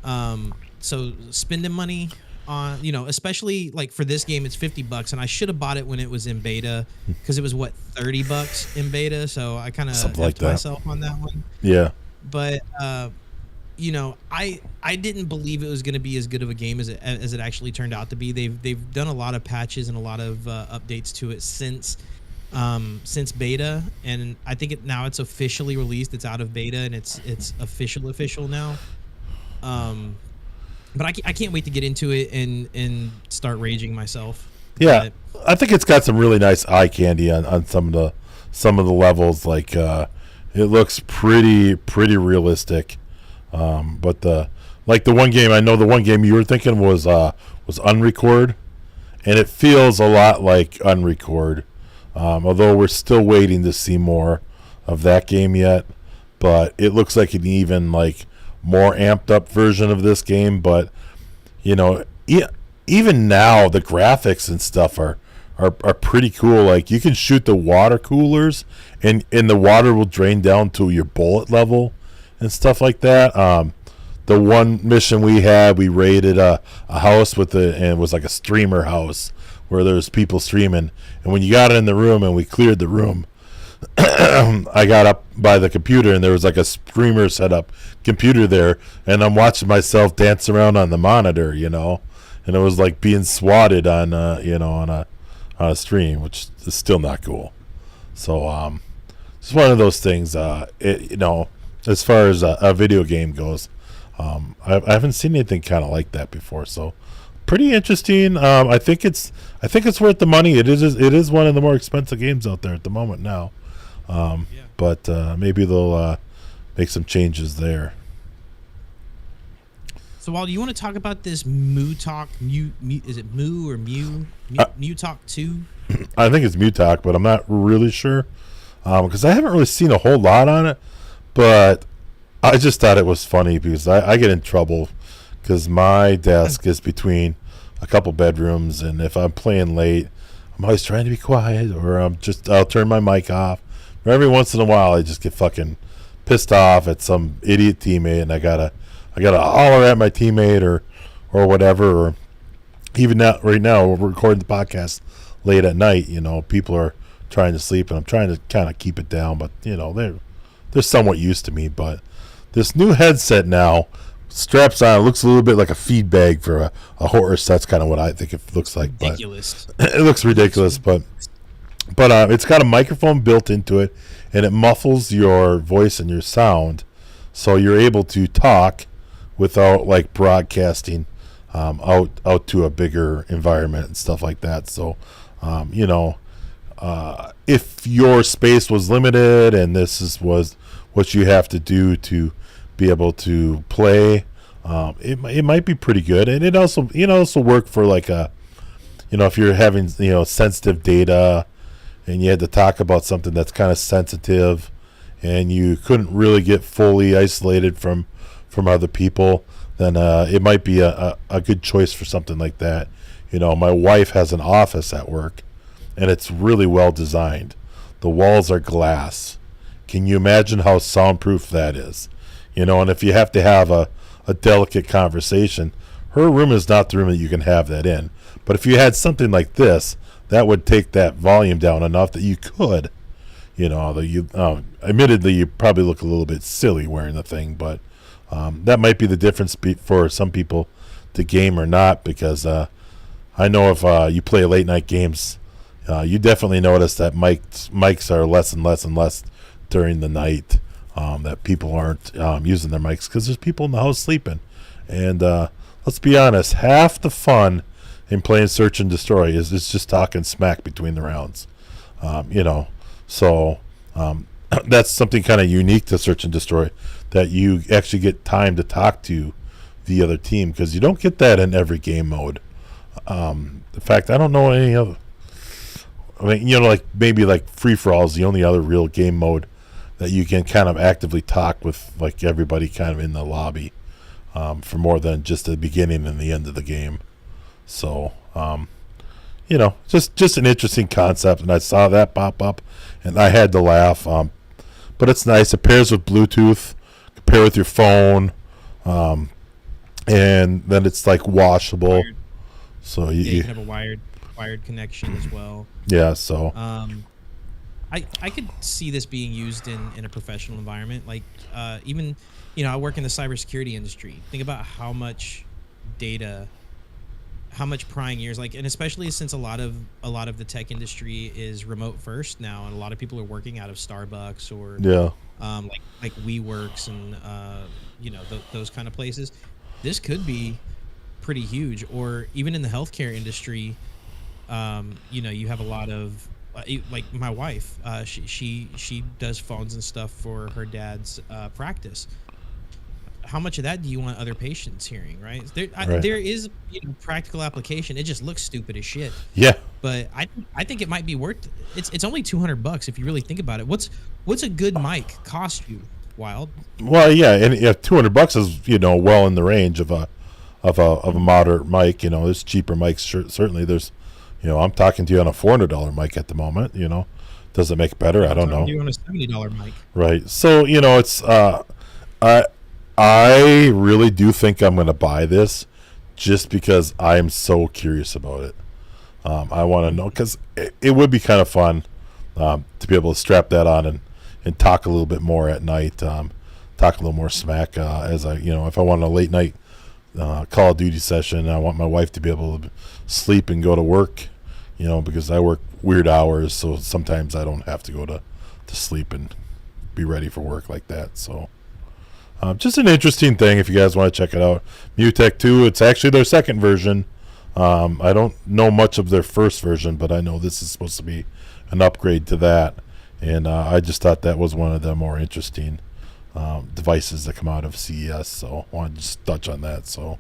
So spending money on, especially like for this game, it's $50, and I should have bought it when it was in beta because it was $30 in beta. So I kind of helped myself on that one. Yeah. But I didn't believe it was going to be as good of a game as it actually turned out to be. They've done a lot of patches and a lot of updates to it since beta, and I think now it's officially released. It's out of beta and it's official now. But I can't wait to get into it and start raging myself. Yeah, I think it's got some really nice eye candy on some of the levels. Like it looks pretty realistic. But the one game, I know the one game you were thinking was Unrecord, and it feels a lot like Unrecord. Although we're still waiting to see more of that game yet, but it looks like an even more amped up version of this game. But even now the graphics and stuff are pretty cool. Like you can shoot the water coolers, and the water will drain down to your bullet level and stuff like that. The one mission we had, we raided a house and it was like a streamer house where there was people streaming, and when you got in the room and we cleared the room, I got up by the computer and there was like a streamer set up computer there, and I'm watching myself dance around on the monitor, and it was like being swatted on on a stream, which is still not cool. So it's one of those things. As far as a video game goes, I haven't seen anything kind of like that before. So pretty interesting. I think it's worth the money. It is one of the more expensive games out there at the moment now. But maybe they'll make some changes there. So, Wally, you want to talk about this Mew Talk? Is it Mew or Mew? Mew Talk 2? I think it's Mew Talk, but I'm not really sure because I haven't really seen a whole lot on it. But I just thought it was funny because I get in trouble because my desk is between a couple bedrooms, and if I'm playing late, I'm always trying to be quiet, or I'll turn my mic off. Or every once in a while, I just get fucking pissed off at some idiot teammate, and I gotta holler at my teammate or whatever. Or even now, right now, we're recording the podcast late at night. People are trying to sleep, and I'm trying to kind of keep it down. But they're somewhat used to me. But this new headset now straps on. It looks a little bit like a feed bag for a horse. That's kind of what I think it looks like. Ridiculous. But it looks ridiculous, but it's got a microphone built into it, and it muffles your voice and your sound, so you're able to talk without broadcasting out to a bigger environment and stuff like that. So, if your space was limited and this was what you have to do to be able to play, it might be pretty good. And it also work for if you're having sensitive data and you had to talk about something that's kind of sensitive and you couldn't really get fully isolated from other people, then it might be a good choice for something like that. My wife has an office at work, and it's really well designed. The walls are glass. Can you imagine how soundproof that is? And if you have to have a delicate conversation, her room is not the room that you can have that in. But if you had something like this, that would take that volume down enough that you could, admittedly, you probably look a little bit silly wearing the thing, but that might be the difference for some people to game or not, because I know if you play late night games, you definitely notice that mics are less and less and less during the night, that people aren't using their mics because there's people in the house sleeping. And let's be honest, half the fun in playing Search and Destroy is just talking smack between the rounds. So that's something kind of unique to Search and Destroy, that you actually get time to talk to the other team, because you don't get that in every game mode. In fact, I don't know any other. I mean, like maybe like Free For All is the only other real game mode that you can kind of actively talk with like everybody kind of in the lobby for more than just the beginning and the end of the game. So, just an interesting concept, and I saw that pop up, and I had to laugh. But it's nice. It pairs with Bluetooth, pair with your phone, and then it's like washable. Wired. So you can have a wired connection as well. Yeah. So. I could see this being used in a professional environment. Like even, I work in the cybersecurity industry. Think about how much data, how much prying ears, like, and especially since a lot of the tech industry is remote first now, and a lot of people are working out of Starbucks or like WeWorks and those kind of places. This could be pretty huge. Or even in the healthcare industry, you have a lot of like my wife, she does phones and stuff for her dad's practice. How much of that do you want other patients hearing, right? There is practical application. It just looks stupid as shit. Yeah. But I think it might be worth. It's only $200 if you really think about it. What's a good mic cost you, Wild? Well, yeah, and $200 is well in the range of a moderate mic. There's cheaper mics. Certainly, there's. I'm talking to you on a $400 mic at the moment. Does it make it better? I don't know. You on a $70 mic, right? So it's I really do think I'm going to buy this, just because I'm so curious about it. I want to know, because it would be kind of fun to be able to strap that on and talk a little bit more at night. Talk a little more smack as I if I want a late night Call of Duty session. I want my wife to be able to sleep and go to work. Because I work weird hours, so sometimes I don't have to go to sleep and be ready for work like that. So, just an interesting thing if you guys want to check it out. Mutech 2, it's actually their second version. I don't know much of their first version, but I know this is supposed to be an upgrade to that. And I just thought that was one of the more interesting devices that come out of CES. So, I wanted to just touch on that. So,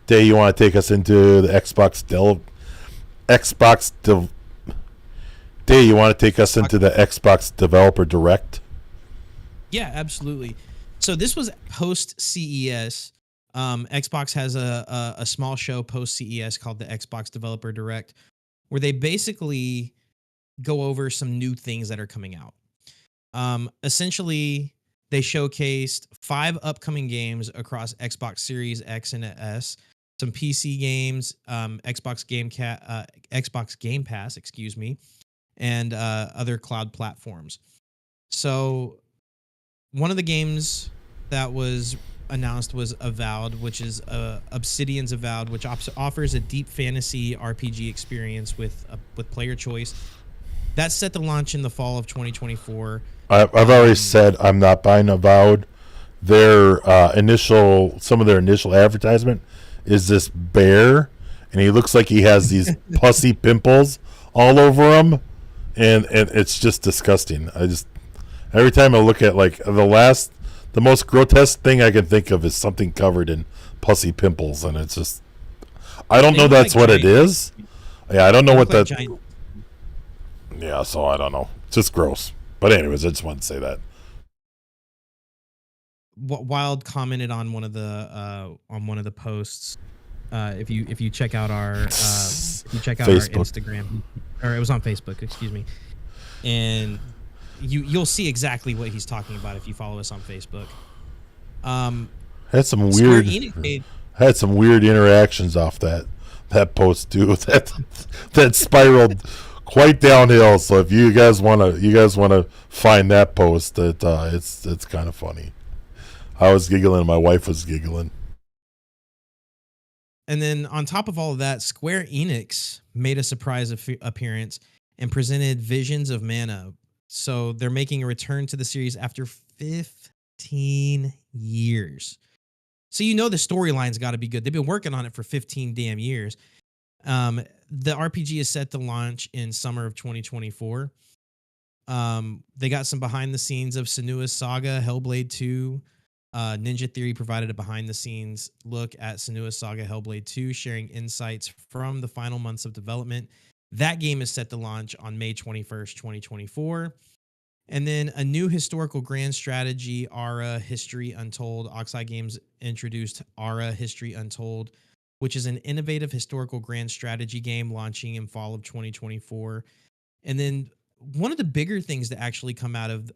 Day, you want to take us into the Day, you want to take us into the Xbox Developer Direct? Yeah, absolutely. So this was post CES. Xbox has a small show post CES called the Xbox Developer Direct, where they basically go over some new things that are coming out. Essentially, they showcased 5 upcoming games across Xbox Series X and S. Some PC games, Xbox Game Pass, and other cloud platforms. So one of the games that was announced was Avowed, which is Obsidian's Avowed, which offers a deep fantasy RPG experience with player choice. That's set to launch in the fall of 2024. I've already said I'm not buying Avowed. Some of their initial advertisement is this bear, and he looks like he has these pussy pimples all over him, and it's just disgusting. Every time I look at like the most grotesque thing I can think of is something covered in pussy pimples, and it's just, I don't know that's what it is. Yeah, I don't know what that. Yeah, so I don't know. It's just gross. But anyways, I just wanted to say that. Wild commented on one of the posts. If you check out our our Instagram, or it was on Facebook, excuse me, and you'll see exactly what he's talking about if you follow us on Facebook. Had some weird interactions off that post too. That spiraled quite downhill. So if you guys wanna find that post, it's kind of funny. I was giggling. My wife was giggling. And then on top of all of that, Square Enix made a surprise appearance and presented Visions of Mana, So they're making a return to the series after 15 years. So you know the storyline's got to be good. They've been working on it for 15 damn years. The RPG is set to launch in summer of 2024. They got some behind the scenes of Senua's Saga, Hellblade 2. Ninja Theory provided a behind the scenes look at Senua's Saga, Hellblade 2, sharing insights from the final months of development. That game is set to launch on May 21st, 2024. And then a new historical grand strategy, Ara History Untold. Oxide Games introduced Ara History Untold, which is an innovative historical grand strategy game launching in fall of 2024. And then one of the bigger things to actually come out of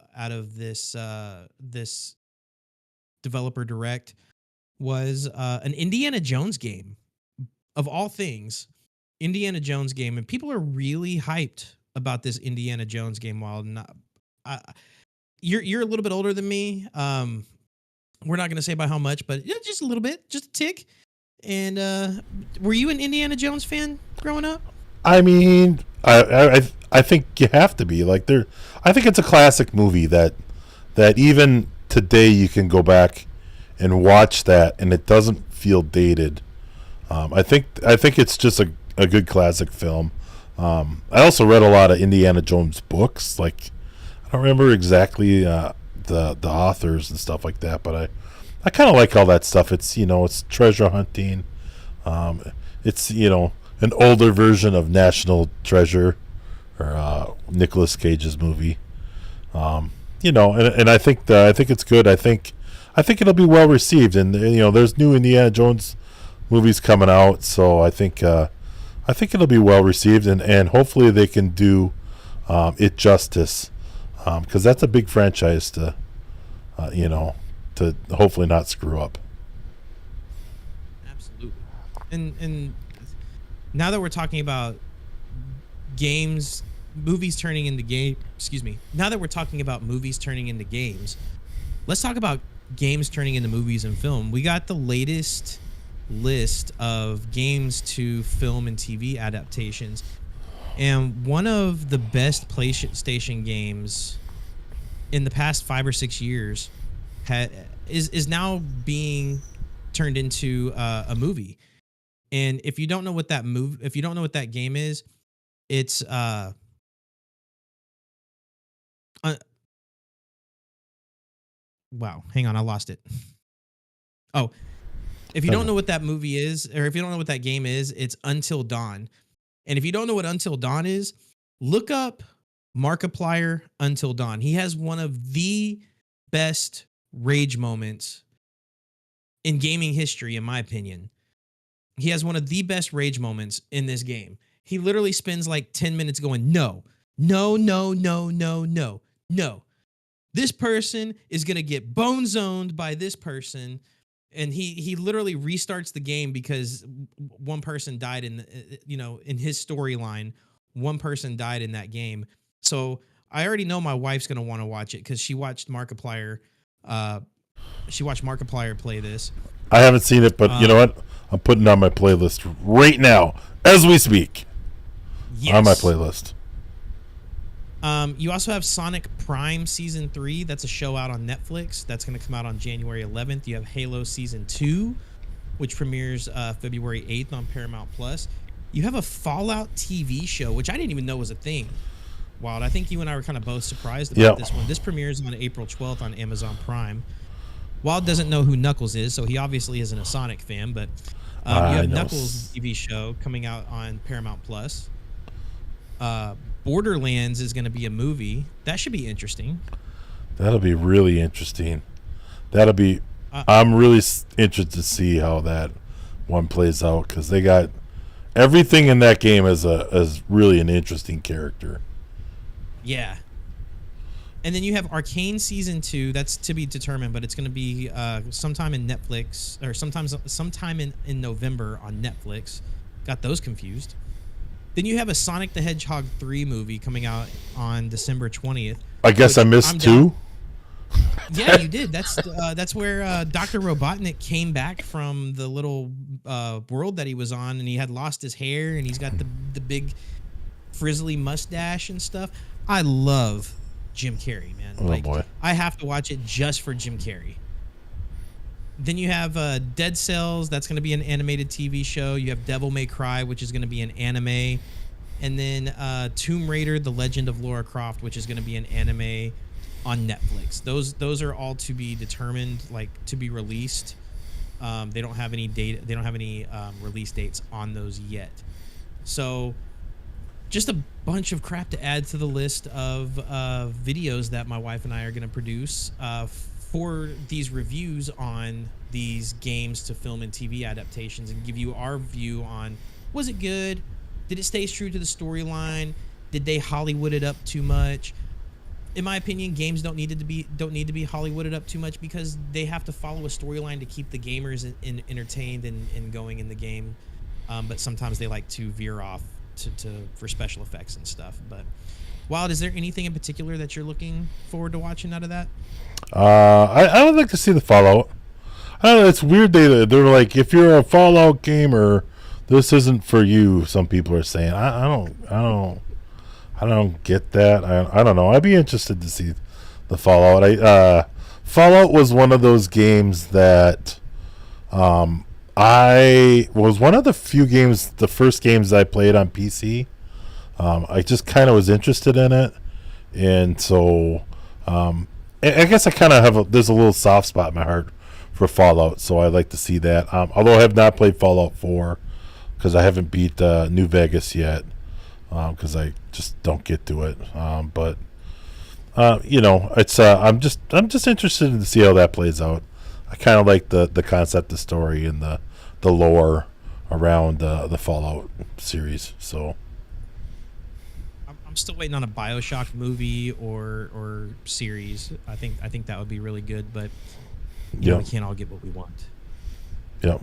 this this developer direct was an Indiana Jones game. Of all things, Indiana Jones game, and people are really hyped about this Indiana Jones game. While not, you're a little bit older than me. We're not going to say by how much, but just a little bit, just a tick. And were you an Indiana Jones fan growing up? I mean, I think you have to be like there. I think it's a classic movie that even today you can go back and watch that, and it doesn't feel dated. I think it's just a good classic film. I also read a lot of Indiana Jones books. Like, I don't remember exactly the authors and stuff like that, but I kind of like all that stuff. It's it's treasure hunting. It's an older version of National Treasure or Nicolas Cage's movie. And I think it's good. I think it'll be well received, and there's new Indiana Jones movies coming out, so I think it'll be well received, and hopefully they can do it justice, because that's a big franchise to hopefully not screw up. Absolutely. And now that we're talking about movies turning into now that we're talking about movies turning into games, let's talk about games turning into movies and film. We got the latest list of games to film and TV adaptations, and one of the best PlayStation games in the past 5 or 6 years is now being turned into a movie. And if you don't know what that game is, it's wow, hang on, I lost it. Oh, if you don't know what that movie is, or if you don't know what that game is, it's Until Dawn. And if you don't know what Until Dawn is, look up Markiplier Until Dawn. He has one of the best rage moments in gaming history, in my opinion. He has one of the best rage moments in this game. He literally spends like 10 minutes going, no. This person is going to get bone zoned by this person. And he literally restarts the game because one person died in his storyline. One person died in that game. So I already know my wife's going to want to watch it because she watched Markiplier. She watched Markiplier play this. I haven't seen it, but you know what? I'm putting it on my playlist right now as we speak. Yes. On my playlist. You also have Sonic Prime Season 3. That's a show out on Netflix. That's going to come out on January 11th. You have Halo Season 2, which premieres February 8th on Paramount+. You have a Fallout TV show, which I didn't even know was a thing. Wild. I think you and I were kind of both surprised about this one. This premieres on April 12th on Amazon Prime. Wild doesn't know who Knuckles is, so he obviously isn't a Sonic fan, but you have Knuckles TV show coming out on Paramount+. Borderlands is going to be a movie. That should be interesting. That'll be really interesting. I'm really interested to see how that one plays out, because they got everything in that game as really an interesting character. Yeah. And then you have Arcane Season 2. That's to be determined, but it's going to be sometime in Netflix, or sometime in November on Netflix. Got those confused. Then you have a Sonic the Hedgehog 3 movie coming out on December 20th. I guess I missed two. Yeah, you did. That's where Dr. Robotnik came back from the little world that he was on, and he had lost his hair, and he's got the big frizzly mustache and stuff. I love Jim Carrey, man. Oh, boy. I have to watch it just for Jim Carrey. Then you have Dead Cells. That's going to be an animated TV show. You have Devil May Cry, which is going to be an anime. And then Tomb Raider, The Legend of Lara Croft, which is going to be an anime on Netflix. Those are all to be determined, like to be released. They don't have any date. They don't have any release dates on those yet. So just a bunch of crap to add to the list of videos that my wife and I are going to produce for these reviews on these games to film and TV adaptations, and give you our view on, was it good? Did it stay true to the storyline? Did they Hollywood it up too much? In my opinion, games don't need to be Hollywooded up too much, because they have to follow a storyline to keep the gamers entertained and going in the game. But sometimes they like to veer off for special effects and stuff. But Wild, is there anything in particular that you're looking forward to watching out of that? I would like to see the Fallout. I don't know. It's weird. They're like, if you're a Fallout gamer, this isn't for you. Some people are saying. I don't get that. I don't know. I'd be interested to see the Fallout. Fallout was one of those games that I was one of the few games, the first games I played on PC. I just kind of was interested in it, and so I guess I kind of there's a little soft spot in my heart for Fallout, so I'd like to see that. Although I have not played Fallout 4 because I haven't beat New Vegas yet, because I just don't get to it. But it's I'm just interested to see how that plays out. I kind of like the concept, the story, and the lore around the Fallout series. So I'm still waiting on a BioShock movie or series. I think that would be really good, but we can't all get what we want. Yep.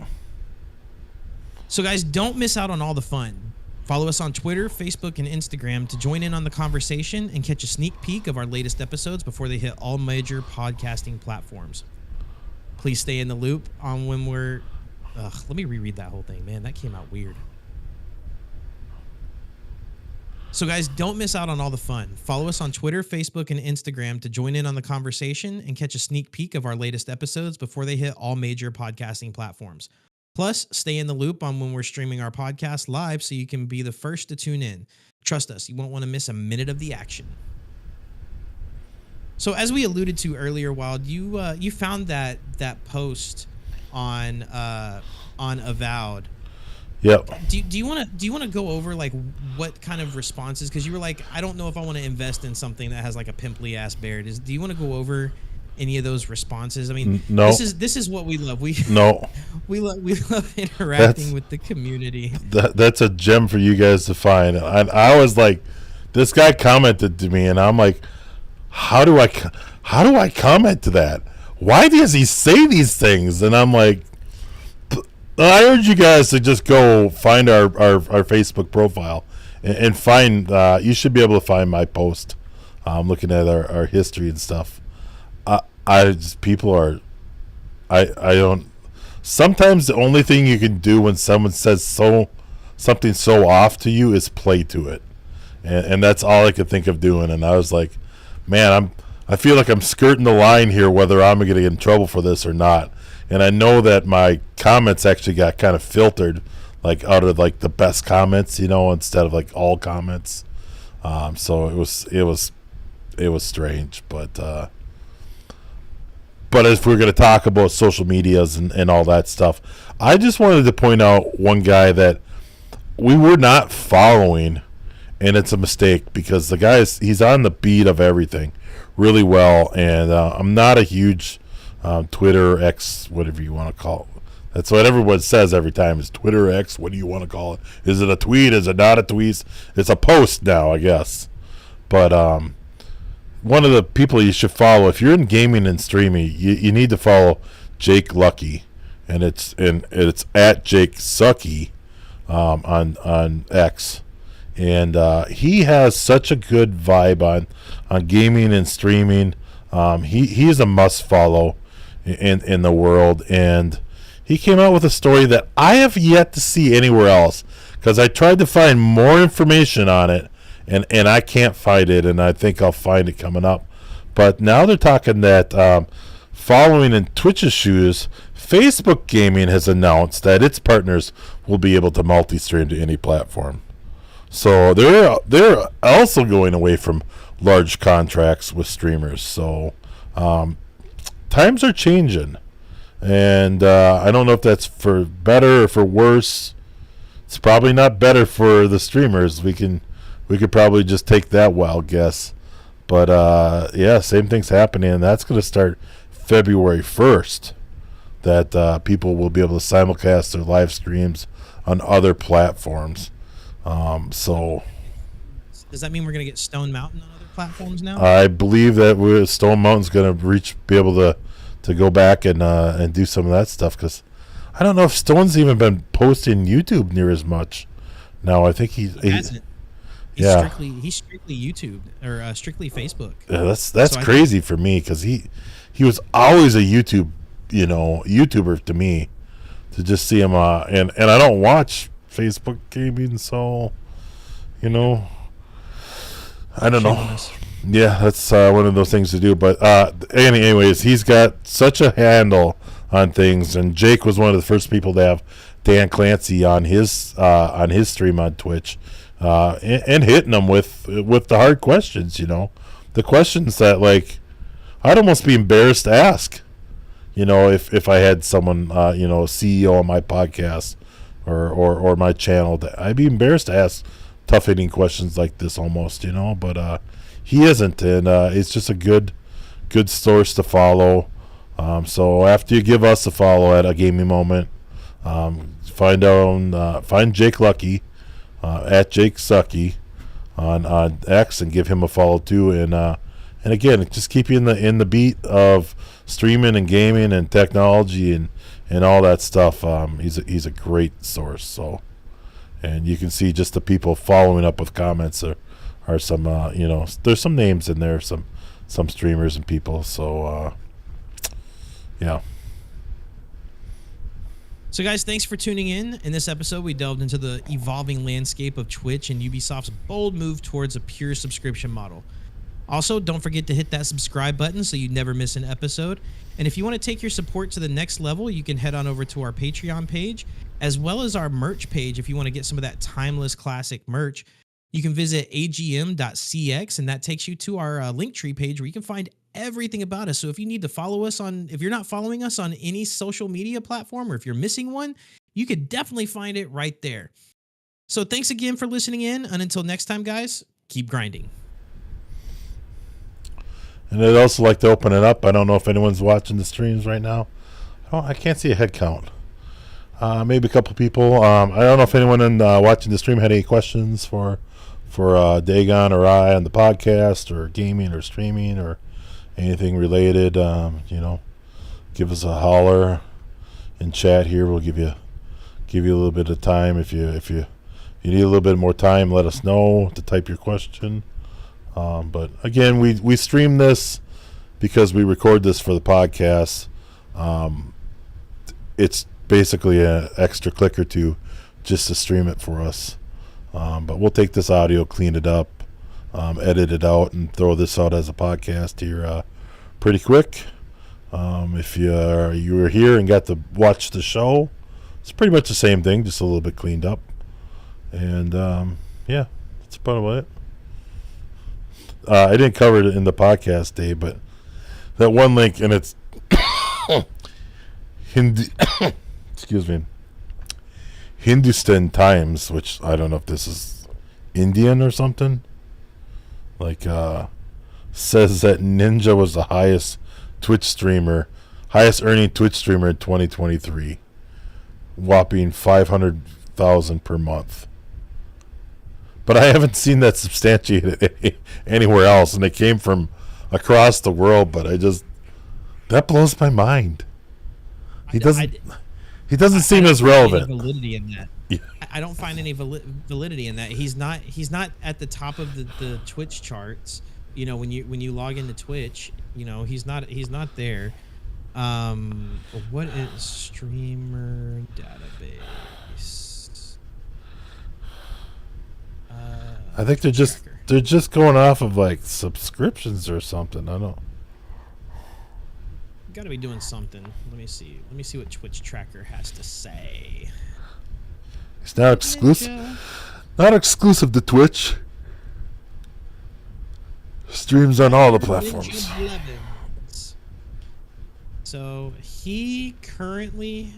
So guys, don't miss out on all the fun. Follow us on Twitter, Facebook, and Instagram to join in on the conversation and catch a sneak peek of our latest episodes before they hit all major podcasting platforms. Please stay in the loop on when we're... let me reread that whole thing, man. That came out weird. So guys, don't miss out on all the fun. Follow us on Twitter, Facebook, and Instagram to join in on the conversation and catch a sneak peek of our latest episodes before they hit all major podcasting platforms. Plus, stay in the loop on when we're streaming our podcast live so you can be the first to tune in. Trust us, you won't want to miss a minute of the action. So as we alluded to earlier, Wild, you found that post on Avowed. Yep. Do you want to go over like what kind of responses? Because you were like, I don't know if I want to invest in something that has like a pimply ass bear. Do you want to go over any of those responses? I mean, no. This is what we love. We love interacting with the community. That's a gem for you guys to find. And I was like, this guy commented to me, and I'm like, how do I comment to that? Why does he say these things? And I'm like, I urge you guys to just go find our Facebook profile and find. You should be able to find my post. Looking at our history and stuff. I don't. Sometimes the only thing you can do when someone says something so off to you is play to it, and that's all I could think of doing. And I was like, man, I feel like I'm skirting the line here, whether I'm going to get in trouble for this or not. And I know that my comments actually got kind of filtered, like out of like the best comments, instead of like all comments. So it was strange, but if we're going to talk about social medias and all that stuff, I just wanted to point out one guy that we were not following, and it's a mistake because the guy he's on the beat of everything really well, and I'm not a huge Twitter X, whatever you want to call it. That's what everyone says every time is Twitter X. What do you want to call it? Is it a tweet? Is it not a tweet? It's a post now, I guess. But one of the people you should follow if you're in gaming and streaming, you need to follow Jake Lucky, and it's at Jake Sucky on X, and he has such a good vibe on gaming and streaming. He is a must follow in the world, and he came out with a story that I have yet to see anywhere else, because I tried to find more information on it, and I can't find it, and I think I'll find it coming up. But now they're talking that following in Twitch's shoes, Facebook Gaming has announced that its partners will be able to multi-stream to any platform. So they're also going away from large contracts with streamers. So times are changing, and I don't know if that's for better or for worse. It's probably not better for the streamers. We could probably just take that wild guess. But yeah, same thing's happening, and that's going to start February 1st. That people will be able to simulcast their live streams on other platforms. So does that mean we're going to get Stone Mountain on other platforms now? I believe that Stone Mountain's going to be able to go back and do some of that stuff, because I don't know if Stone's even been posting YouTube near as much now. I think he hasn't. He's strictly YouTube or strictly Facebook. That's crazy for me, because he was always a YouTuber to me. To just see him and I don't watch Facebook gaming, so I don't know. Yeah, that's one of those things to do. But anyways, he's got such a handle on things, and Jake was one of the first people to have Dan Clancy on his stream on Twitch, and hitting them with the hard questions. The questions that, like, I'd almost be embarrassed to ask. If I had someone, CEO on my podcast or my channel, I'd be embarrassed to ask tough hitting questions like this almost, but he isn't, and it's just a good source to follow. So after you give us a follow at A Gaming Moment, find Jake Lucky at Jake Sucky on X and give him a follow too, and again, just keep you in the beat of streaming and gaming and technology and all that stuff. He's a great source. So, and you can see just the people following up with comments are some there's some names in there, some streamers and people. So yeah. So guys, thanks for tuning in. In this episode, we delved into the evolving landscape of Twitch and Ubisoft's bold move towards a pure subscription model. Also, don't forget to hit that subscribe button so you never miss an episode. And if you want to take your support to the next level, you can head on over to our Patreon page, as well as our merch page. If you want to get some of that timeless classic merch, you can visit agm.cx, and that takes you to our Linktree page where you can find everything about us. So if you need to follow us if you're not following us on any social media platform, or if you're missing one, you could definitely find it right there. So thanks again for listening in. And until next time, guys, keep grinding. And I'd also like to open it up. I don't know if anyone's watching the streams right now. I can't see a head count. Maybe a couple people. I don't know if anyone watching the stream had any questions for Dagon or I on the podcast, or gaming or streaming or anything related. Give us a holler in chat here. We'll give you a little bit of time. If you need a little bit more time, let us know to type your question. But again, we stream this because we record this for the podcast. It's basically an extra click or two just to stream it for us. But we'll take this audio, clean it up, edit it out, and throw this out as a podcast here pretty quick. If you were here and got to watch the show, it's pretty much the same thing, just a little bit cleaned up. And yeah, that's about it. I didn't cover it in the podcast, Dave, but that one link, and it's excuse me, Hindustan Times, which I don't know if this is Indian or something, like says that Ninja was the highest earning Twitch streamer in 2023, whopping 500,000 per month. But I haven't seen that substantiated anywhere else, and it came from across the world. But that blows my mind. He doesn't seem as relevant. Validity in that. Yeah. I don't find any validity in that. He's not at the top of the Twitch charts. When you log into Twitch, he's not there. What is streamer database? I think they're they're just going off of like subscriptions or something. I don't. Got to be doing something. Let me see. Let me see what Twitch Tracker has to say. It's not exclusive. Ninja. Not exclusive to Twitch. Streams on all the platforms. Ninja Blevins. So he currently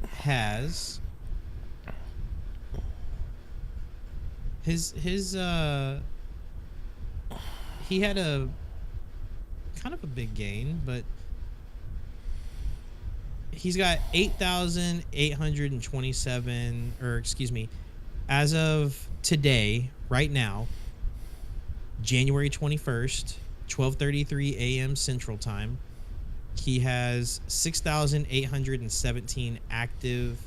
has his he had a kind of a big gain, but he's got 8,827, or excuse me, as of today, right now, January 21st, 12:33 a.m. Central Time, he has 6,817 active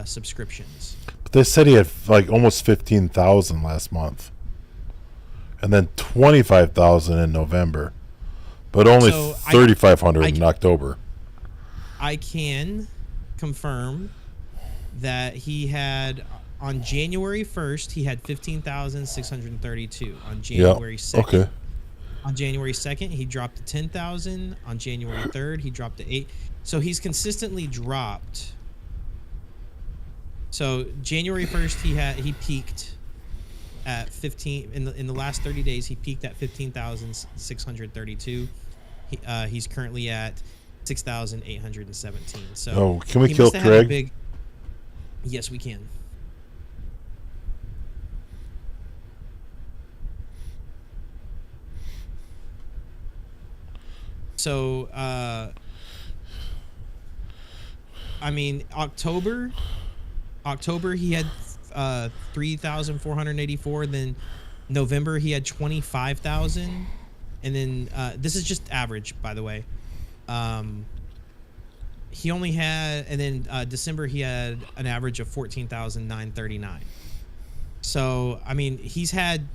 subscriptions. But they said he had like almost 15,000 last month, and then 25,000 in November, but only So 3,500 in October. I can confirm that he had on January 1st, he had 15,632. On January 2nd. Okay. On January 2nd, he dropped to 10,000. On January 3rd, he dropped to 8. So he's consistently dropped. So January 1st, he peaked at 15 in the last 30 days. He peaked at 15,632. He's currently at 6,817. So Oh, can we he kill must have had a Craig? Yes, we can. So, I mean, October he had 3,484. Then November he had 25,000, and then this is just average, by the way. He only had, and then December he had an average of 14,939. So, I mean, he's had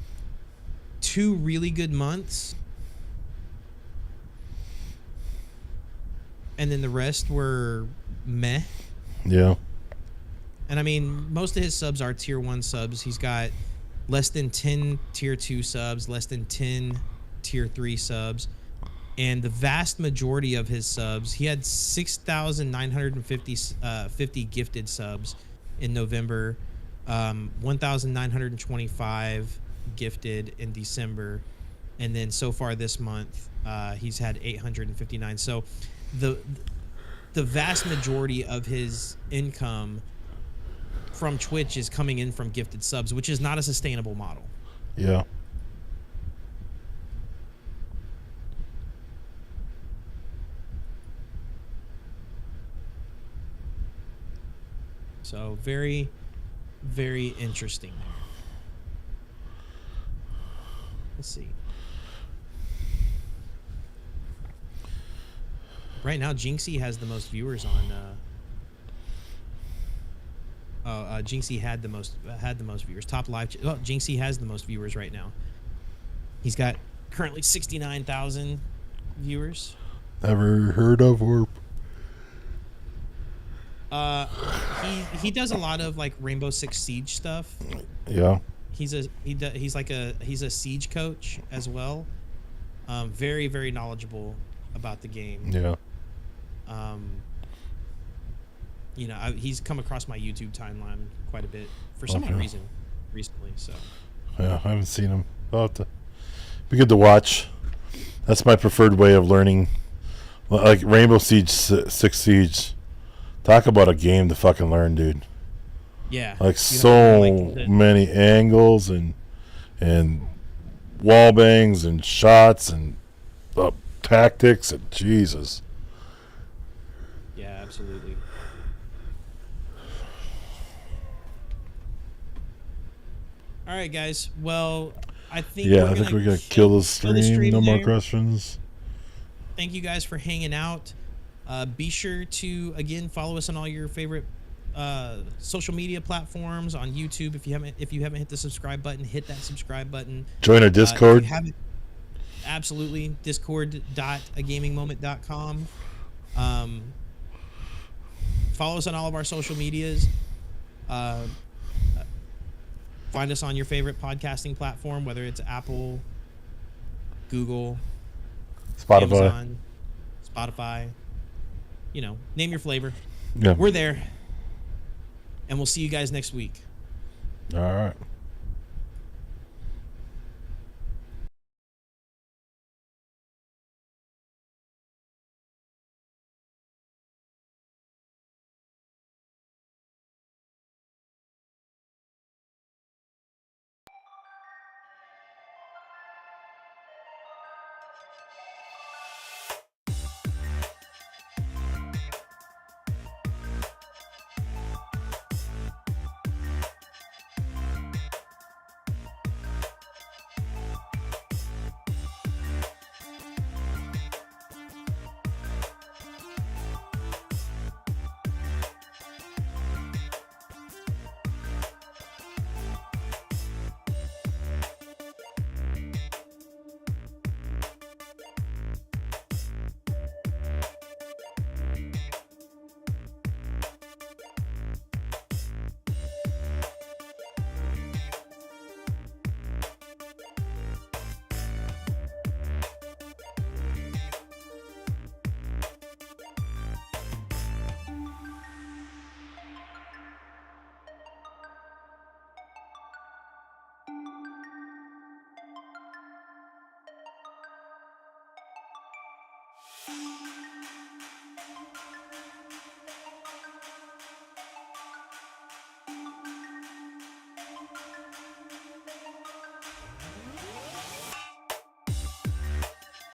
2 really good months, and then the rest were meh. Yeah. And I mean, most of his subs are tier 1 subs. He's got less than 10 tier 2 subs, less than 10 tier 3 subs. And the vast majority of his subs, he had 6,950 gifted subs in November, 1,925 gifted in December, and then so far this month, he's had 859. So the vast majority of his income from Twitch is coming in from gifted subs, which is not a sustainable model. Yeah. So very, very interesting there. Let's see. Right now, Jinxie has the most viewers on. Jinxie had the most viewers. Top live. Oh, Jinxie has the most viewers right now. He's got currently 69,000 viewers. Never heard of or. He does a lot of like Rainbow Six Siege stuff. Yeah. He's a siege coach as well. Very, very knowledgeable about the game. Yeah. You know, he's come across my YouTube timeline quite a bit for some odd reason recently. So Yeah, I haven't seen him. I'll have to be good to watch. That's my preferred way of learning. Like Rainbow Siege, Six Siege. Talk about a game to fucking learn, dude. yeah, Like you so have to, many angles and wall bangs and shots and tactics and Jesus. yeah, absolutely. All right, guys. Well, I think I think we're gonna kill the stream. No more there. questions. Thank you guys for hanging out. Be sure to again follow us on all your favorite social media platforms. On YouTube, if you haven't hit the subscribe button, hit that subscribe button. Join our Discord. If you haven't, absolutely, discord.agamingmoment.com. Follow us on all of our social medias. Find us on your favorite podcasting platform, whether it's Apple, Google, Spotify. Amazon, Spotify. You know, name your flavor. Yeah. We're there. And we'll see you guys next week. All right.